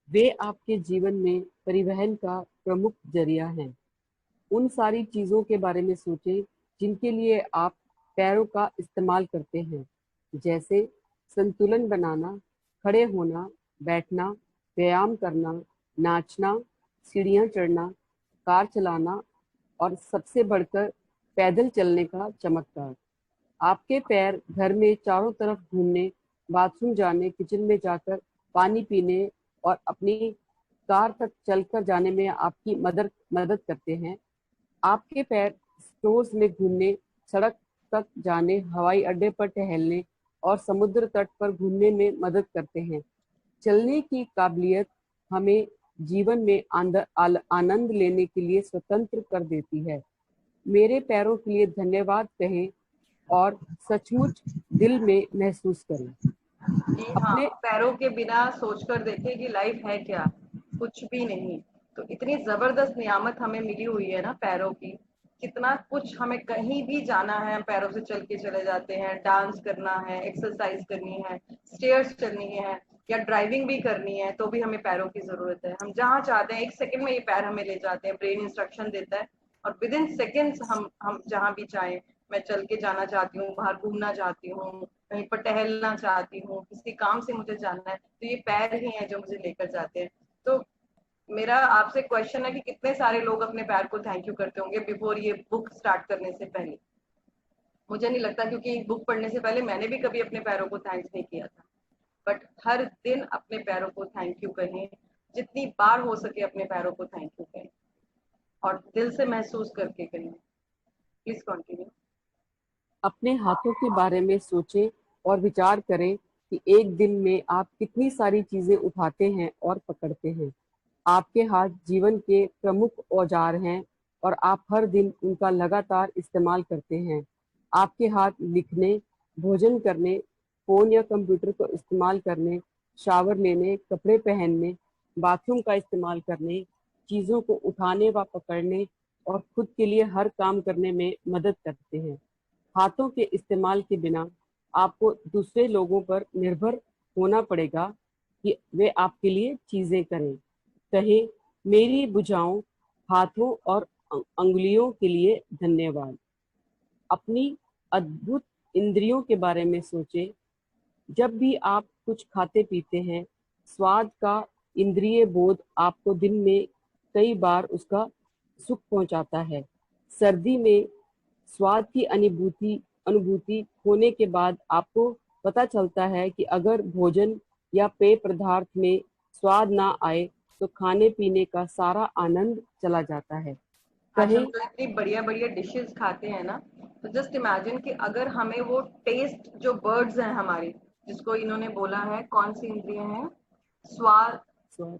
वे आपके जीवन में परिवहन का प्रमुख जरिया हैं। उन सारी चीजों के बारे में सोचें जिनके लिए आप पैरों का इस्तेमाल करते हैं, जैसे संतुलन बनाना, खड़े होना, बैठना, व्यायाम करना, नाचना, सीढ़ियाँ चढ़ना, कार चलाना और सबसे बढ़कर पैदल चलने का चमत्कार। आपके पैर घर में चारों तरफ घूमने, बाथरूम जाने, किचन में जाकर पानी पीने और अपनी कार तक चलकर जाने में आपकी मदद करते हैं। आपके पैर स्टोर्स में घूमने, सड़क तक जाने, हवाई अड्डे पर टहलने और समुद्र तट पर घूमने में मदद करते हैं। चलने की काबिलियत हमें जीवन में आनंद लेने के लिए स्वतंत्र कर देती है। मेरे पैरों के लिए धन्यवाद कहें और सचमुच दिल में महसूस करें। जी हाँ, अपने पैरों के बिना सोचकर देखें कि लाइफ है क्या, कुछ भी नहीं। तो इतनी जबरदस्त नियामत हमें मिली हुई है ना पैरों की। कितना कुछ, हमें कहीं भी जाना है हम पैरों से चल के चले जाते हैं, डांस करना है, एक्सरसाइज करनी है, स्टेयर्स चढ़नी है या ड्राइविंग भी करनी है तो भी हमें पैरों की जरूरत है। हम जहाँ चाहते हैं 1 सेकंड में ये पैर हमें ले जाते हैं, ब्रेन इंस्ट्रक्शन देता है और विद इन सेकेंड्स हम जहाँ भी चाहें, मैं चल के जाना चाहती हूँ, बाहर घूमना चाहती हूँ, कहीं पर टहलना चाहती हूँ, किसी काम से मुझे जाना है, तो ये पैर ही हैं जो मुझे लेकर जाते हैं। तो मेरा आपसे क्वेश्चन है कि कितने सारे लोग अपने पैर को थैंक यू करते होंगे बिफोर ये बुक स्टार्ट करने से पहले। मुझे नहीं लगता, क्योंकि बुक पढ़ने से पहले मैंने भी कभी अपने पैरों को थैंक्स नहीं किया था। बट हर दिन अपने पैरों को थैंक यू कहें, जितनी बार हो सके अपने पैरों को थैंक यू कहें और दिल से महसूस करके कहें। Please continue. अपने हाथों के बारे में सोचें और विचार करें कि एक दिन में आप कितनी सारी चीजें उठाते हैं और पकड़ते हैं। आपके हाथ जीवन के प्रमुख औजार हैं और आप हर दिन उनका लगातार इस्तेमाल करते हैं। आपके हाथ लिखने, भोजन करने, फोन या कंप्यूटर को इस्तेमाल करने, शावर लेने, कपड़े पहनने, बाथरूम का इस्तेमाल करने, चीजों को उठाने व पकड़ने और खुद के लिए हर काम करने में मदद करते हैं। हाथों के इस्तेमाल के बिना आपको दूसरे लोगों पर निर्भर होना पड़ेगा कि वे आपके लिए चीजें करें। कहें, मेरी भुजाओं, हाथों और अंगुलियों के लिए धन्यवाद। अपनी अद्भुत इंद्रियों के बारे में सोचें। जब भी आप कुछ खाते पीते हैं, स्वाद का इंद्रिय बोध आपको दिन में कई बार उसका सुख पहुंचाता है। सर्दी में स्वाद की अनुभूति होने के बाद आपको पता चलता है कि अगर भोजन या पेय पदार्थ में स्वाद ना आए तो खाने पीने का सारा आनंद चला जाता है। आज हम कहें, तो इतनी बढ़िया बढ़िया डिशेस खाते हैं ना, तो जस्ट इमेजिन कि अगर हमें वो टेस्ट, जो बर्ड्स हैं हमारी, जिसको इन्होंने बोला है कौन सी इंद्रिय है, स्वाद, स्वाद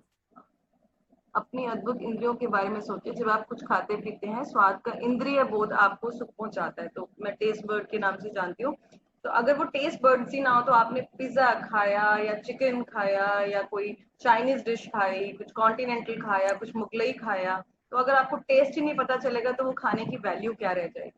अपनी अद्भुत इंद्रियों के बारे में सोचिए। जब आप कुछ खाते पीते हैं, स्वाद का इंद्रिय बोध आपको सुख पहुंचाता है, तो मैं टेस्ट बर्ड के नाम से जानती हूँ। तो अगर वो टेस्ट बर्ड्स ही ना हो, तो आपने पिज्जा खाया या चिकन खाया या कोई चाइनीज डिश खाई, कुछ कॉन्टिनेंटल खाया, कुछ मुगलई खाया, तो अगर आपको टेस्ट ही नहीं पता चलेगा तो वो खाने की वैल्यू क्या रह जाएगी।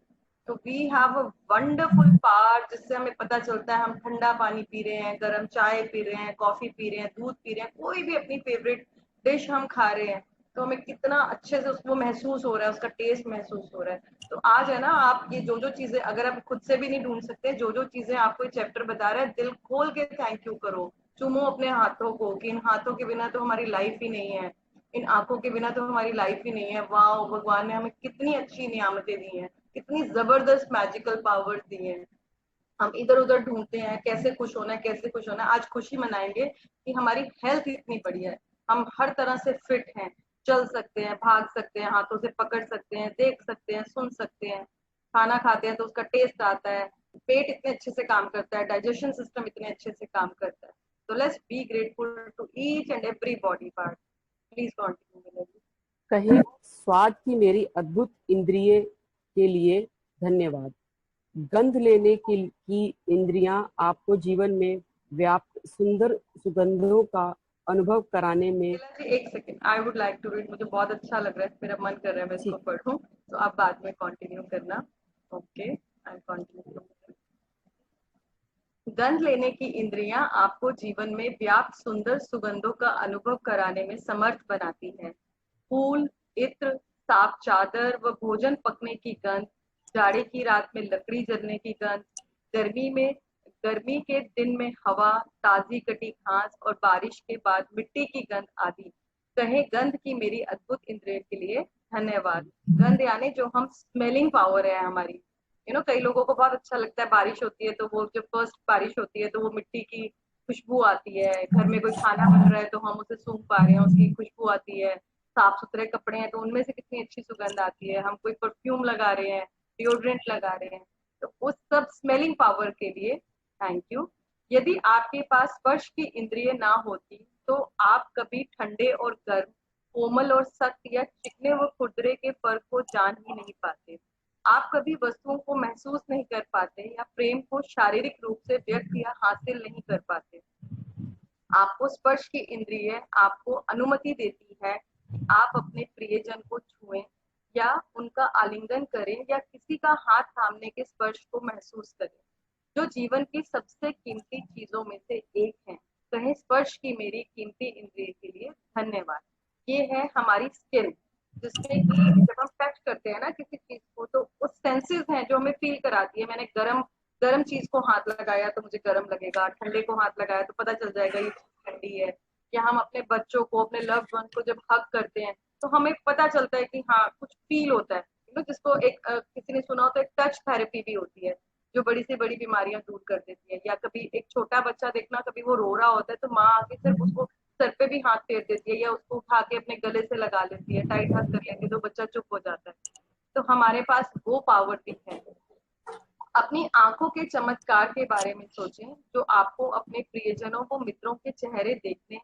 तो we have a wonderful power, जिससे हमें पता चलता है हम ठंडा पानी पी रहे हैं, गर्म चाय पी रहे हैं, कॉफी पी रहे हैं, दूध पी रहे हैं, कोई भी अपनी फेवरेट डिश हम खा रहे हैं, तो हमें कितना अच्छे से उसको महसूस हो रहा है, उसका टेस्ट महसूस हो रहा है। तो आज है ना, आप ये जो जो चीजें अगर आप खुद से भी नहीं ढूंढ सकते, जो जो चीजें आपको ये चैप्टर बता रहा है, दिल खोल के थैंक यू करो, चूमो अपने हाथों को, कि इन हाथों के बिना तो हमारी लाइफ ही नहीं है, इन आंखों के बिना तो हमारी लाइफ ही नहीं है। वाह, भगवान ने हमें कितनी अच्छी नियामतें दी हैं, कितनी जबरदस्त मैजिकल पावर्स दी हैं। हम इधर उधर ढूंढते हैं कैसे खुश होना है, कैसे खुश होना है। आज खुशी मनाएंगे कि हमारी हेल्थ इतनी बढ़िया है, हम हर तरह से फिट हैं, चल सकते हैं, भाग सकते हैं, हाथों से पकड़ सकते हैं, देख सकते हैं, सुन सकते हैं, खाना खाते हैं तो उसका टेस्ट आता है, पेट इतने अच्छे से काम करता है, डाइजेशन सिस्टम इतने अच्छे से काम करता है। तो let's be grateful to each and every body part. Please continue. कहें, स्वाद की मेरी अद्भुत इंद्रिय के लिए धन्यवाद। गंध लेने की इंद्रियां आपको जीवन में व्याप्त सुंदर सुगंधों का अनुभव कराने में। शीला जी एक second, I would like to read, मुझे बहुत अच्छा लग रहा है, मेरा मन कर रहा है मैं इसको ठीक। पढूं, तो आप बाद में कंटिन्यू करना। Okay, I continue. गंध लेने की इंद्रियां आपको जीवन में व्याप्त सुंदर सुगंधों का अनुभव कराने में समर्थ बनाती है। फूल, इत्र, साफ चादर व भोजन पकने की गंध, जाड़े की रात में लकड़ी जलने की गंध, गर्मी में गर्मी के दिन में हवा, ताजी कटी घास और बारिश के बाद मिट्टी की गंध आदि। कहे गंध की मेरी अद्भुत इंद्रिय के लिए धन्यवाद। गंध यानी जो हम स्मेलिंग पावर है हमारी, कई लोगों को बहुत अच्छा लगता है, बारिश होती है तो वो जब फर्स्ट बारिश होती है तो वो मिट्टी की खुशबू आती है, घर में कोई खाना बन रहा है तो हम उसे सूंघ पा रहे हैं, उसकी खुशबू आती है, साफ सुथरे कपड़े हैं तो उनमें से कितनी अच्छी सुगंध आती है, हम कोई परफ्यूम लगा रहे हैं, डिओड्रेंट लगा रहे हैं, तो उस सब स्मेलिंग पावर के लिए थैंक यू। यदि आपके पास स्पर्श की इंद्रिय ना होती तो आप कभी ठंडे और गर्म, कोमल और सख्त या चिकने व खुरदरे के फर्क को जान ही नहीं पाते। आप कभी वस्तुओं को महसूस नहीं कर पाते या प्रेम को शारीरिक रूप से व्यक्त या हासिल नहीं कर पाते। आपको स्पर्श की इंद्रिय आपको अनुमति देती है कि आप अपने प्रियजन को छुएं या उनका आलिंगन करें या किसी का हाथ थामने के स्पर्श को महसूस करें, जो जीवन की सबसे कीमती चीजों में से एक है। कहें स्पर्श की मेरी कीमती इंद्रिय के लिए धन्यवाद। ये है हमारी स्किन, जिसमें कि जब हम टच करते हैं ना किसी चीज को, तो उस सेंसेस हैं जो हमें फील कराती है। मैंने गरम गरम चीज को हाथ लगाया तो मुझे गरम लगेगा, ठंडे को हाथ लगाया तो पता चल जाएगा ये ठंडी है। या हम अपने बच्चों को, अपने लव्ड वन को जब हग करते हैं तो हमें पता चलता है कि हाँ कुछ फील होता है, जिसको एक किसी ने सुना हो तो एक टच थेरेपी भी होती है जो बड़ी से बड़ी बीमारियां दूर कर देती है। या कभी एक छोटा बच्चा देखना, कभी वो रो रहा होता है तो माँ आके सिर्फ उसको सर पे भी हाथ फेर देती है या उसको उठा के अपने गले से लगा लेती है, टाइट हाथ कर लेती है तो बच्चा चुप हो जाता है। तो हमारे पास वो पावर भी है। अपनी आंखों के चमत्कार के बारे में सोचें, जो आपको अपने प्रियजनों को मित्रों के चेहरे देखने,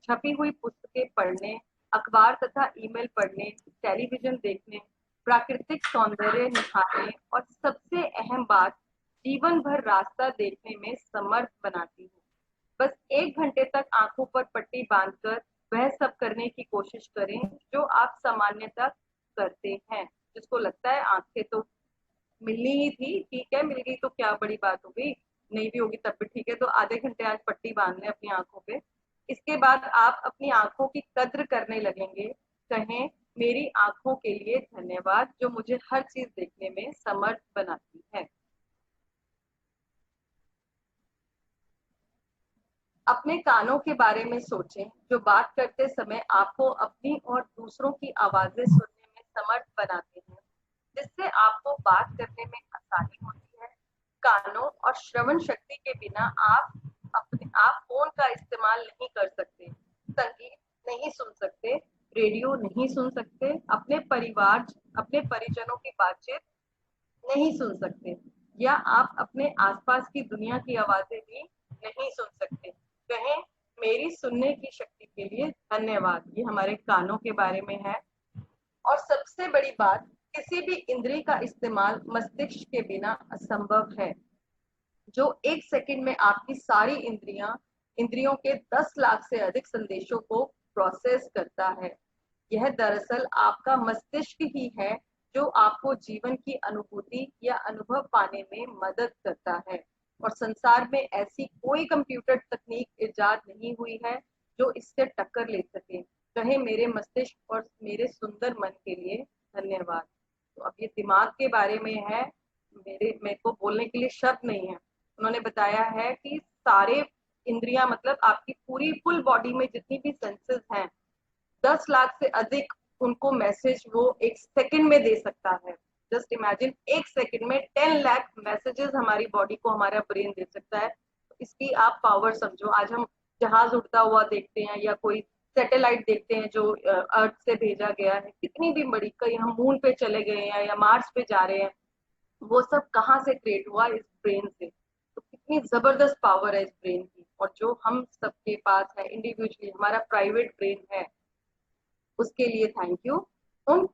छपी हुई पुस्तकें पढ़ने, अखबार तथा ईमेल पढ़ने, टेलीविजन देखने, प्राकृतिक सौंदर्य निहारने और सबसे अहम बात जीवन भर रास्ता देखने में समर्थ बनाती है। बस 1 घंटे तक आंखों पर पट्टी बांधकर वह सब करने की कोशिश करें जो आप सामान्यतः करते हैं। जिसको लगता है आंखें तो मिलनी ही थी, ठीक है मिल गई तो क्या बड़ी बात हो गई, नहीं भी होगी तब भी ठीक है, तो आधे घंटे आज पट्टी बांध लें अपनी आंखों पे। इसके बाद आप अपनी आंखों की कद्र करने लगेंगे। कहें मेरी आंखों के लिए धन्यवाद जो मुझे हर चीज देखने में समर्थ बनाती है। अपने कानों के बारे में सोचें, जो बात करते समय आपको अपनी और दूसरों की आवाजें सुनने में समर्थ बनाते हैं, जिससे आपको बात करने में आसानी होती है। कानों और श्रवण शक्ति के बिना आप फोन का इस्तेमाल नहीं कर सकते, संगीत नहीं सुन सकते, रेडियो नहीं सुन सकते, अपने परिजनों की बातचीत नहीं सुन सकते, या आप अपने आसपास की दुनिया की आवाजें भी नहीं सुन सकते। कहें मेरी सुनने की शक्ति के लिए धन्यवाद। ये हमारे कानों के बारे में है। और सबसे बड़ी बात, किसी भी इंद्रिय का इस्तेमाल मस्तिष्क के बिना असंभव है, जो 1 सेकंड में आपकी सारी इंद्रियों के 10 लाख से अधिक संदेशों को प्रोसेस करता है। यह दरअसल आपका मस्तिष्क ही है जो आपको जीवन की अनुभूति या अनुभव पाने में मदद करता है। और संसार में ऐसी कोई कंप्यूटर तकनीक इजाद नहीं हुई है जो इससे टक्कर ले सके। कहे मेरे मस्तिष्क और मेरे सुंदर मन के लिए धन्यवाद। तो अब ये दिमाग के बारे में है, मेरे को बोलने के लिए शब्द नहीं है। उन्होंने बताया है कि सारे इंद्रियां, मतलब आपकी पूरी फुल बॉडी में जितनी भी सेंसेस हैं, 10 लाख से अधिक उनको मैसेज वो 1 सेकंड में दे सकता है। जस्ट इमेजिन 1 सेकंड में 10 लाख मैसेजेस हमारी बॉडी को हमारा ब्रेन दे सकता है। तो इसकी आप पावर समझो। आज हम जहाज उड़ता हुआ देखते हैं या कोई सैटेलाइट देखते हैं जो अर्थ से भेजा गया है, कितनी भी बड़ी, कहीं हम मून पे चले गए हैं या मार्स पे जा रहे हैं, वो सब कहाँ से क्रिएट हुआ? इस ब्रेन से। तो कितनी जबरदस्त पावर है इस ब्रेन की, और जो हम सबके पास है इंडिविजुअली, हमारा प्राइवेट ब्रेन है, उसके लिए थैंक यू। उन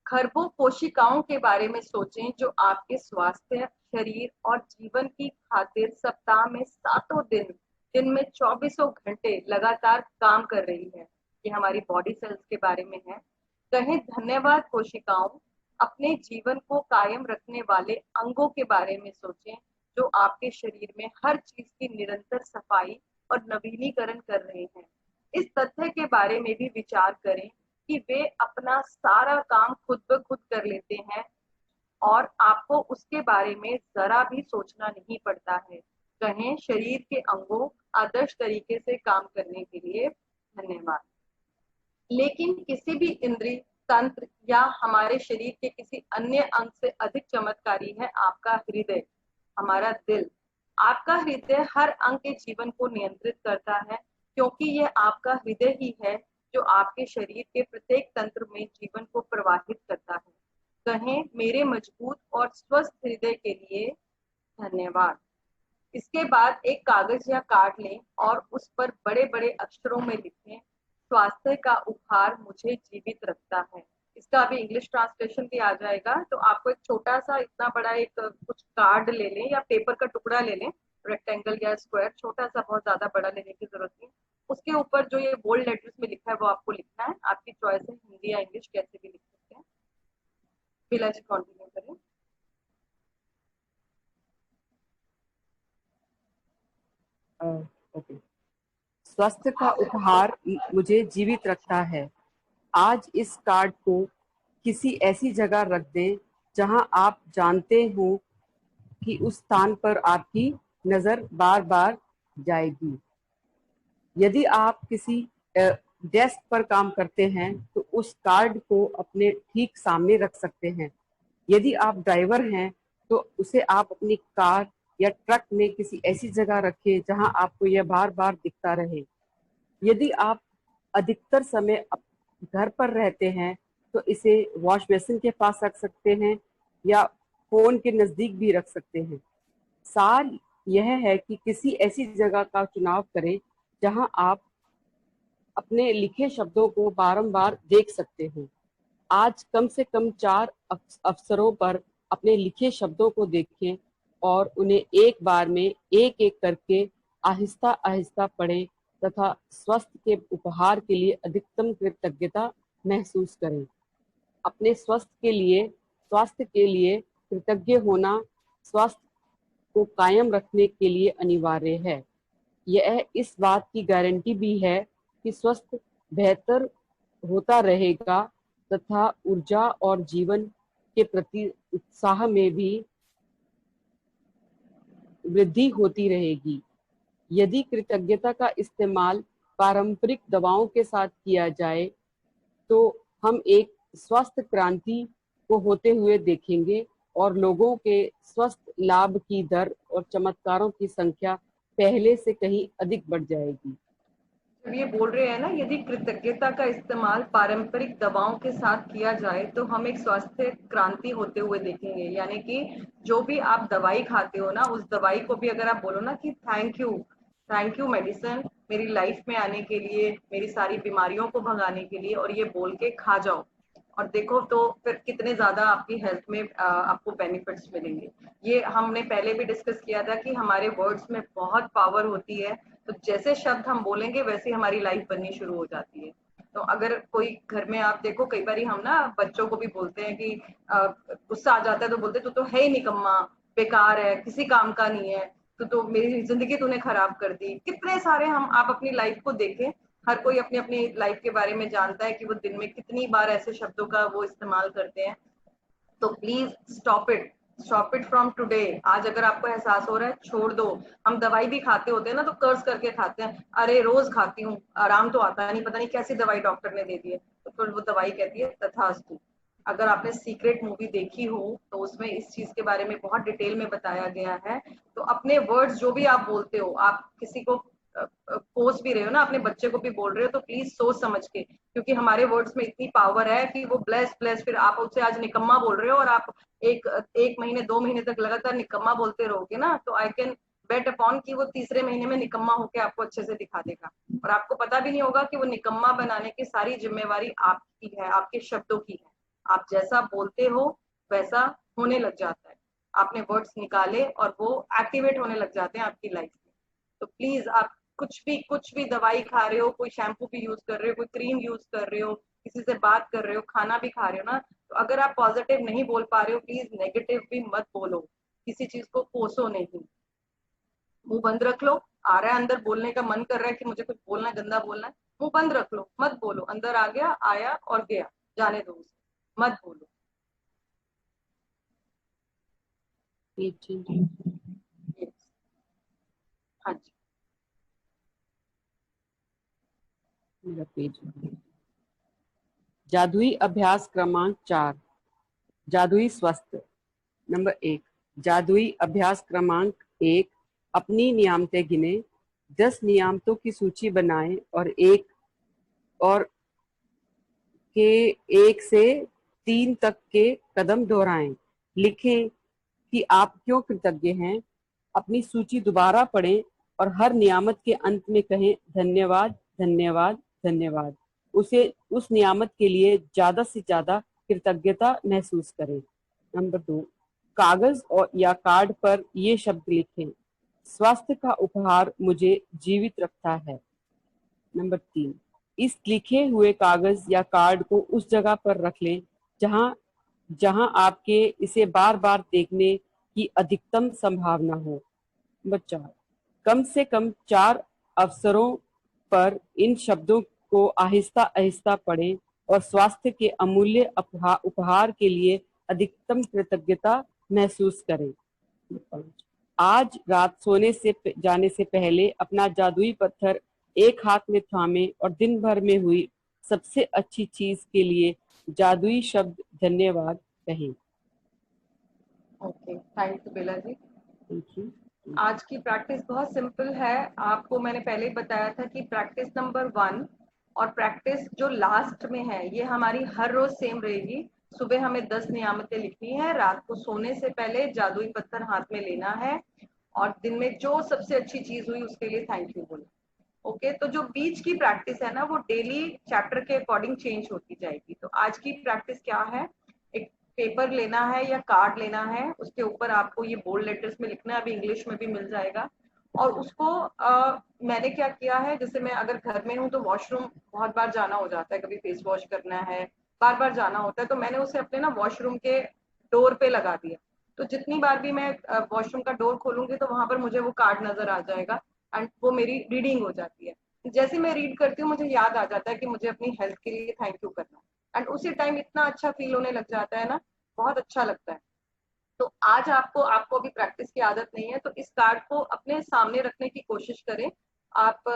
खरबों कोशिकाओं के बारे में सोचें जो आपके स्वास्थ्य, शरीर और जीवन की खातिर सप्ताह में 7 दिन दिन में 24 घंटे लगातार काम कर रही है। ये हमारी बॉडी सेल्स के बारे में है। कहें धन्यवाद कोशिकाओं, अपने जीवन को कायम रखने वाले अंगों के बारे में सोचें जो आपके शरीर में हर चीज की निरंतर सफाई और नवीनीकरण कर रहे हैं। इस तथ्य के बारे में भी विचार करें कि वे अपना सारा काम खुद ब खुद कर लेते हैं और आपको उसके बारे में जरा भी सोचना नहीं पड़ता है। कहें शरीर के अंगों आदर्श तरीके से काम करने के लिए धन्यवाद। लेकिन किसी भी इंद्रिय तंत्र या हमारे शरीर के किसी अन्य अंग से अधिक चमत्कारी है आपका हृदय, हमारा दिल। आपका हृदय हर अंग के जीवन को नियंत्रित करता है, क्योंकि यह आपका हृदय ही है जो आपके शरीर के प्रत्येक तंत्र में जीवन को प्रवाहित करता है। कहें मेरे मजबूत और स्वस्थ हृदय के लिए धन्यवाद। इसके बाद एक कागज या कार्ड लें और उस पर बड़े बड़े अक्षरों में लिखें, स्वास्थ्य का उपहार मुझे जीवित रखता है। इसका अभी इंग्लिश ट्रांसलेशन भी आ जाएगा, तो आपको एक छोटा सा इतना बड़ा एक कुछ कार्ड ले लें या पेपर का टुकड़ा ले लें, रेक्टेंगल या स्क्वायर, छोटा सा, बहुत ज्यादा बड़ा लेने की जरूरत नहीं। उसके ऊपर जो ये बोल्ड लेटर्स में लिखा है वो आपको लिखना है। आपकी चॉइस है, हिंदी या इंग्लिश, कैसे भी लिख सकते हैं। बिला जी कंटिन्यू करें। ओके। स्वास्थ्य का उपहार मुझे जीवित रखता है। आज इस कार्ड को किसी ऐसी जगह रख दें जहां आप जानते हो कि उस स्थान पर आपकी नजर बार बार जाएगी। यदि आप किसी डेस्क पर काम करते हैं तो उस कार्ड को अपने ठीक सामने रख सकते हैं। यदि आप ड्राइवर हैं तो उसे आप अपनी कार या ट्रक में किसी ऐसी जगह रखें जहां आपको यह बार बार दिखता रहे। यदि आप अधिकतर समय घर पर रहते हैं तो इसे वॉश बेसिन के पास रख सकते हैं या फोन के नजदीक भी रख सकते हैं। सार यह है कि किसी ऐसी जगह का चुनाव करें जहां आप अपने लिखे शब्दों को बारंबार देख सकते हो। आज कम से कम 4 अवसरों पर अपने लिखे शब्दों को देखें और उन्हें एक बार में एक एक करके आहिस्ता आहिस्ता पढ़ें तथा स्वास्थ्य के उपहार के लिए अधिकतम कृतज्ञता महसूस करें। अपने स्वास्थ्य के लिए कृतज्ञ होना स्वास्थ्य को कायम रखने के लिए अनिवार्य है। यह इस बात की गारंटी भी है कि स्वास्थ्य बेहतर होता रहेगा तथा ऊर्जा और जीवन के प्रति उत्साह में भी वृद्धि होती रहेगी। यदि कृतज्ञता का इस्तेमाल पारंपरिक दवाओं के साथ किया जाए तो हम एक स्वास्थ्य क्रांति को होते हुए देखेंगे और लोगों के स्वस्थ लाभ की दर और चमत्कारों की संख्या पहले से कहीं अधिक बढ़ जाएगी। जब ये बोल रहे हैं ना, यदि कृतज्ञता का इस्तेमाल पारंपरिक दवाओं के साथ किया जाए तो हम एक स्वास्थ्य क्रांति होते हुए देखेंगे। यानी कि जो भी आप दवाई खाते हो ना, उस दवाई को भी अगर आप बोलो ना कि थैंक यू मेडिसिन, मेरी लाइफ में आने के लिए, मेरी सारी बीमारियों को भगाने के लिए, और ये बोल के खा जाओ और देखो तो फिर कितने ज्यादा आपकी हेल्थ में आपको बेनिफिट्स मिलेंगे। ये हमने पहले भी डिस्कस किया था कि हमारे वर्ड्स में बहुत पावर होती है। तो जैसे शब्द हम बोलेंगे वैसे हमारी लाइफ बननी शुरू हो जाती है। तो अगर कोई घर में, आप देखो कई बार हम ना बच्चों को भी बोलते हैं कि गुस्सा आ जाता है तो बोलते तू तो है ही निकम्मा, बेकार है, किसी काम का नहीं है, तो मेरी जिंदगी तूने खराब कर दी। कितने सारे हम, आप अपनी लाइफ को देखें, हर कोई अपनी अपनी लाइफ के बारे में जानता है कि वो दिन में कितनी बार ऐसे शब्दों का वो इस्तेमाल करते हैं। तो please stop it from today. आज अगर आपको एहसास हो रहा है, छोड़ दो। हम दवाई भी खाते होते हैं ना तो कर्ज करके खाते हैं, अरे रोज खाती हूँ, आराम तो आता नहीं, पता नहीं कैसी दवाई डॉक्टर ने दे दी है। तो फिर वो दवाई कहती है तथास्तु। अगर आपने सीक्रेट मूवी देखी हो तो उसमें इस चीज के बारे में बहुत डिटेल में बताया गया है। तो अपने वर्ड्स जो भी आप बोलते हो, आप किसी को कोस भी रहे हो ना, अपने बच्चे को भी बोल रहे हो, तो प्लीज सोच समझ के, क्योंकि हमारे वर्ड्स में इतनी पावर है कि वो ब्लेस फिर आप उससे आज निकम्मा बोल रहे हो और आप एक महीने 2 महीने तक लगातार निकम्मा बोलते रहोगे ना, तो आई कैन बेट अपॉन कि वो तीसरे महीने में निकम्मा होके आपको अच्छे से दिखा देगा। और आपको पता भी नहीं होगा कि वो निकम्मा बनाने की सारी जिम्मेवारी आपकी है, आपके शब्दों की है। आप जैसा बोलते हो वैसा होने लग जाता है। आपने वर्ड्स निकाले और वो एक्टिवेट होने लग जाते हैं आपकी लाइफ में। तो प्लीज आप कुछ भी दवाई खा रहे हो, कोई शैम्पू भी यूज कर रहे हो, कोई क्रीम यूज कर रहे हो, किसी से बात कर रहे हो, खाना भी खा रहे हो ना, तो अगर आप पॉजिटिव नहीं बोल पा रहे हो, प्लीज नेगेटिव भी मत बोलो, किसी चीज को कोसो नहीं, मुंह बंद रख लो। आ रहा है अंदर बोलने का मन कर रहा है कि मुझे कुछ बोलना है, गंदा बोलना है, मुंह बंद रख लो, मत बोलो। अंदर आ गया, आया और गया, जाने दो उसे, मत बोलो। Yes. हाँ जी। मेरा पेज जादुई अभ्यास क्रमांक 4, जादुई स्वास्थ्य। नंबर 1, जादुई अभ्यास क्रमांक 1, अपनी नियामतें गिने, 10 नियामतों की सूची बनाएं और के 1 से 3 तक के कदम दोहराएं। लिखें कि आप क्यों कृतज्ञ हैं। अपनी सूची दोबारा पढ़ें और हर नियामत के अंत में कहें धन्यवाद, धन्यवाद, धन्यवाद। उस नियामत के लिए ज्यादा से ज्यादा कृतज्ञता महसूस करें। नंबर 2, कागज या कार्ड पर ये शब्द लिखें, स्वास्थ्य का उपहार मुझे जीवित रखता है। नंबर 3, इस लिखे हुए कागज या कार्ड को उस जगह पर रख लें जहां आपके इसे बार बार देखने की अधिकतम संभावना हो। नंबर 4, कम से कम 4 अवसरों पर इन शब्दों को आहिस्ता आहिस्ता पढ़ें और स्वास्थ्य के अमूल्य उपहार के लिए अधिकतम कृतज्ञता महसूस करें। 5, आज रात सोने से जाने से पहले अपना जादुई पत्थर एक हाथ में थामे और दिन भर में हुई सबसे अच्छी चीज के लिए जादुई शब्द धन्यवाद कहें। Okay, thank you Bela ji. Thank you. आज की प्रैक्टिस बहुत सिंपल है। आपको मैंने पहले ही बताया था कि प्रैक्टिस नंबर 1 और प्रैक्टिस जो लास्ट में है, ये हमारी हर रोज सेम रहेगी। सुबह हमें 10 नियामतें लिखनी है, रात को सोने से पहले जादुई पत्थर हाथ में लेना है और दिन में जो सबसे अच्छी चीज हुई उसके लिए थैंक यू बोलना। ओके, तो जो बीच की प्रैक्टिस है ना, वो डेली चैप्टर के अकॉर्डिंग चेंज होती जाएगी। तो आज की प्रैक्टिस क्या है, एक पेपर लेना है या कार्ड लेना है, उसके ऊपर आपको ये बोल्ड लेटर्स में लिखना है, अभी इंग्लिश में भी मिल जाएगा। और उसको मैंने क्या किया है, जैसे मैं अगर घर में हूँ तो वॉशरूम बहुत बार जाना हो जाता है, कभी फेस वॉश करना है, बार बार जाना होता है, तो मैंने उसे अपने ना वॉशरूम के डोर पे लगा दिया। तो जितनी बार भी मैं वॉशरूम का डोर खोलूंगी तो वहां पर मुझे वो कार्ड नजर आ जाएगा एंड वो मेरी रीडिंग हो जाती है। जैसे मैं रीड करती हूँ मुझे याद आ जाता है कि मुझे अपनी हेल्थ के लिए थैंक यू करना है एंड उसी टाइम इतना अच्छा फील होने लग जाता है ना, बहुत अच्छा लगता है। तो आज आपको अभी प्रैक्टिस की आदत नहीं है तो इस कार्ड को अपने सामने रखने की कोशिश करें। आप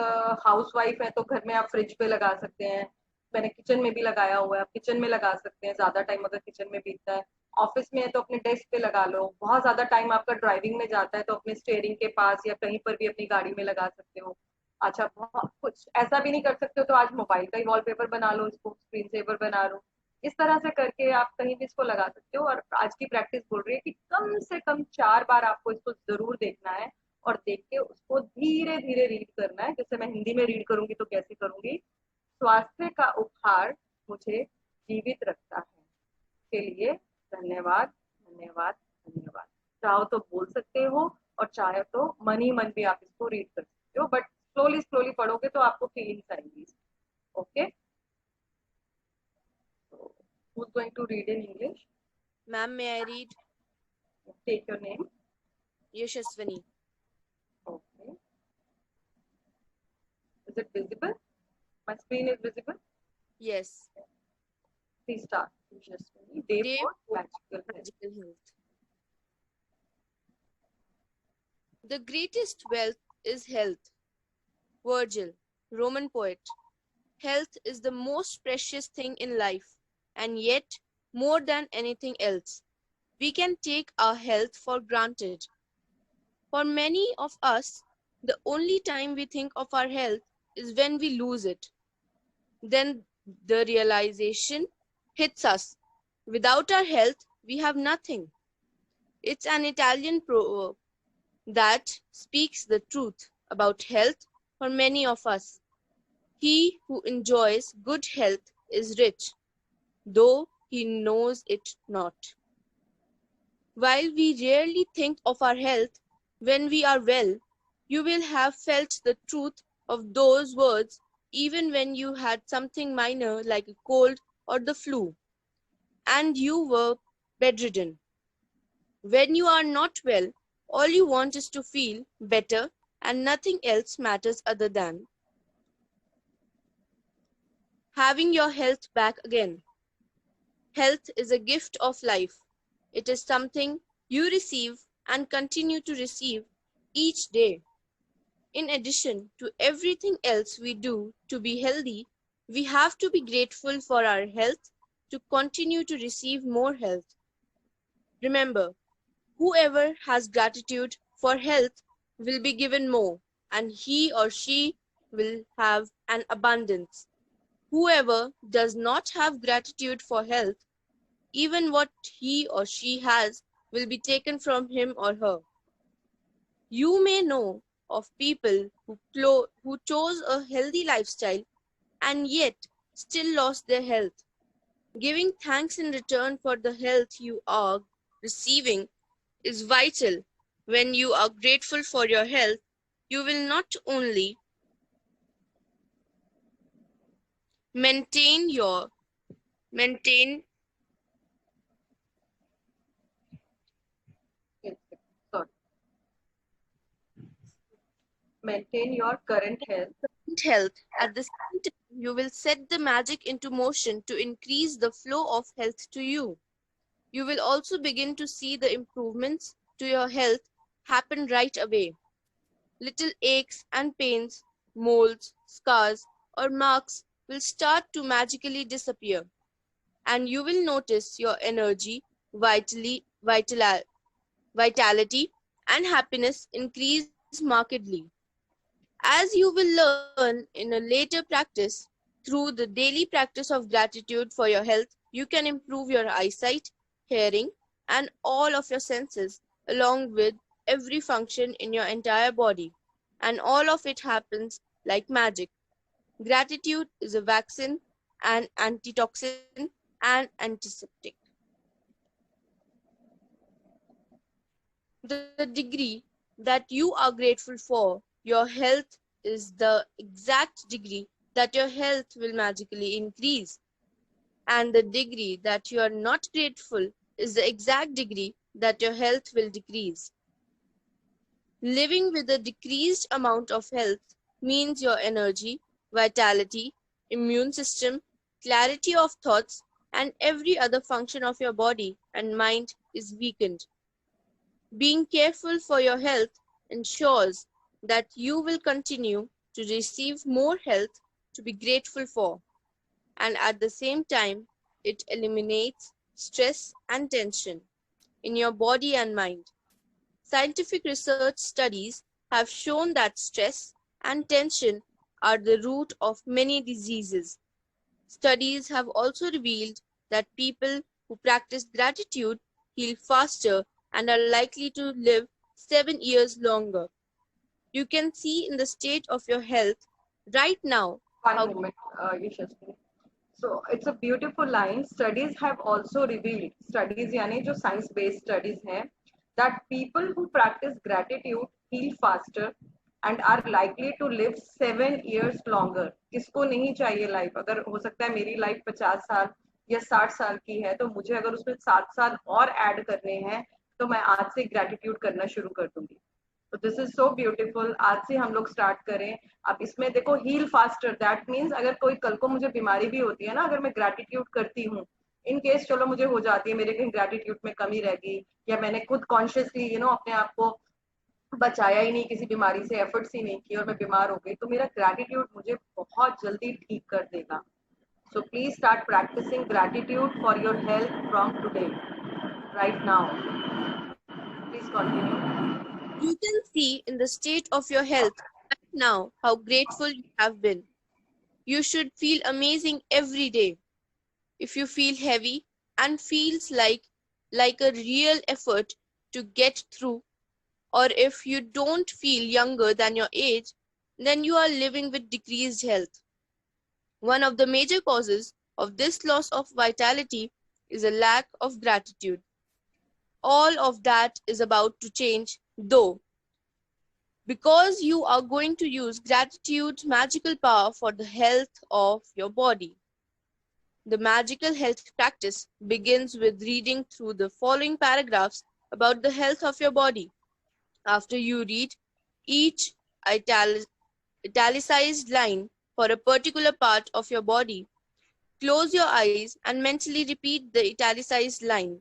हाउस वाइफ है तो घर में आप फ्रिज पे लगा सकते हैं, मैंने किचन में भी लगाया हुआ है, आप किचन में लगा सकते हैं, ज्यादा टाइम अगर किचन में बीतता है। ऑफिस में है तो अपने डेस्क पे लगा लो, बहुत ज्यादा टाइम आपका ड्राइविंग में जाता है तो अपने स्टीयरिंग के पास या कहीं पर भी अपनी गाड़ी में लगा सकते हो। अच्छा, बहुत कुछ ऐसा भी नहीं कर सकते हो तो आज मोबाइल का ही वॉलपेपर बना लो, इसको स्क्रीन सेवर बना लो। इस तरह से करके आप कहीं भी इसको लगा सकते हो। और आज की प्रैक्टिस बोल रही है कि कम से कम 4 बार आपको इसको जरूर देखना है और देख के उसको धीरे धीरे रीड करना है। जैसे मैं हिंदी में रीड करूंगी तो कैसे करूंगी, स्वास्थ्य का उपहार मुझे जीवित रखता है के लिए धन्यवाद, धन्यवाद, धन्यवाद। चाहो तो बोल सकते हो और चाहे तो मन ही मन भी आप इसको रीड कर सकते हो, बट स्लोली स्लोली पढ़ोगे तो आपको फीलिंग्स आएंगी। Okay, who's going to read in English? Ma'am, may I read? Take your name. Yashaswini. Okay. Is it visible? My screen is visible. Yes. Please start. Yashaswini. Day Day 4, four, magical health. Magical health. The greatest wealth is health. Virgil, Roman poet. Health is the most precious thing in life, and yet, more than anything else, we can take our health for granted. For many of us, the only time we think of our health is when we lose it. Then the realization hits us. Without our health, we have nothing. It's an Italian proverb that speaks the truth about health for many of us. He who enjoys good health is rich, though he knows it not. While we rarely think of our health when we are well, you will have felt the truth of those words even when you had something minor like a cold or the flu and you were bedridden. When you are not well, all you want is to feel better and nothing else matters other than having your health back again. Health is a gift of life. It is something you receive and continue to receive each day. In addition to everything else we do to be healthy, we have to be grateful for our health to continue to receive more health. Remember, whoever has gratitude for health will be given more, and he or she will have an abundance. Whoever does not have gratitude for health, even what he or she has will be taken from him or her. You may know of people who chose a healthy lifestyle and yet still lost their health. Giving thanks in return for the health you are receiving is vital. When you are grateful for your health, you will not only maintain Sorry. Maintain your current health. health. At the same time, you will set the magic into motion to increase the flow of health to you. You will also begin to see the improvements to your health happen right away. Little aches and pains, molds, scars, or marks will start to magically disappear, and you will notice your energy, vitality, and happiness increase markedly. As you will learn in a later practice, through the daily practice of gratitude for your health, you can improve your eyesight, hearing, and all of your senses, along with every function in your entire body. And all of it happens like magic. Gratitude is a vaccine, an antitoxin, and antiseptic. The degree that you are grateful for your health is the exact degree that your health will magically increase. And the degree that you are not grateful is the exact degree that your health will decrease. Living with a decreased amount of health means your energy, vitality, immune system, clarity of thoughts, and every other function of your body and mind is weakened. Being careful for your health ensures that you will continue to receive more health to be grateful for, and at the same time, it eliminates stress and tension in your body and mind. Scientific research studies have shown that stress and tension are the root of many diseases. Studies have also revealed that people who practice gratitude heal faster and are likely to live 7 years longer. You can see in the state of your health right now One how moment, Yashasvi. So it's a beautiful line. Studies have also revealed, studies यानी जो science based studies हैं, that people who practice gratitude heal faster and are likely to live 7 years longer. किसको नहीं चाहिए life? अगर हो सकता है मेरी लाइफ 50 साल या 60 साल की है, तो मुझे अगर उसमें 7 साल और ऐड करने हैं, तो मैं आज से ग्रेटिट्यूड करना शुरू कर दूंगी. तो दिस इज सो ब्यूटीफुल. आज से हम लोग स्टार्ट करें. अब इसमें देखो, हील फास्टर, दैट मीन्स अगर कोई कल को मुझे बीमारी भी होती है ना, अगर मैं ग्रेटिट्यूड करती हूँ, इन केस चलो मुझे हो जाती है, मेरे कहीं ग्रेटिट्यूड में कमी रह गई, या मैंने खुद कॉन्शियसली अपने आप को बचाया ही नहीं, किसी बीमारी से एफर्ट्स ही नहीं किए और मैं बीमार हो गई, तो मेरा ग्रेटिट्यूड मुझे बहुत जल्दी ठीक कर देगा. So please start practising gratitude for your health from today, right now. Please continue. you can see in the state of your health right now how grateful you have been. You should feel amazing every day. If you feel heavy and feels like a real effort to get through, or if you don't feel younger than your age, then you are living with decreased health. One of the major causes of this loss of vitality is a lack of gratitude. All of that is about to change, though. because you are going to use gratitude's magical power for the health of your body. The magical health practice begins with reading through the following paragraphs about the health of your body. After you read each italicized line for a particular part of your body, close your eyes and mentally repeat the italicized line,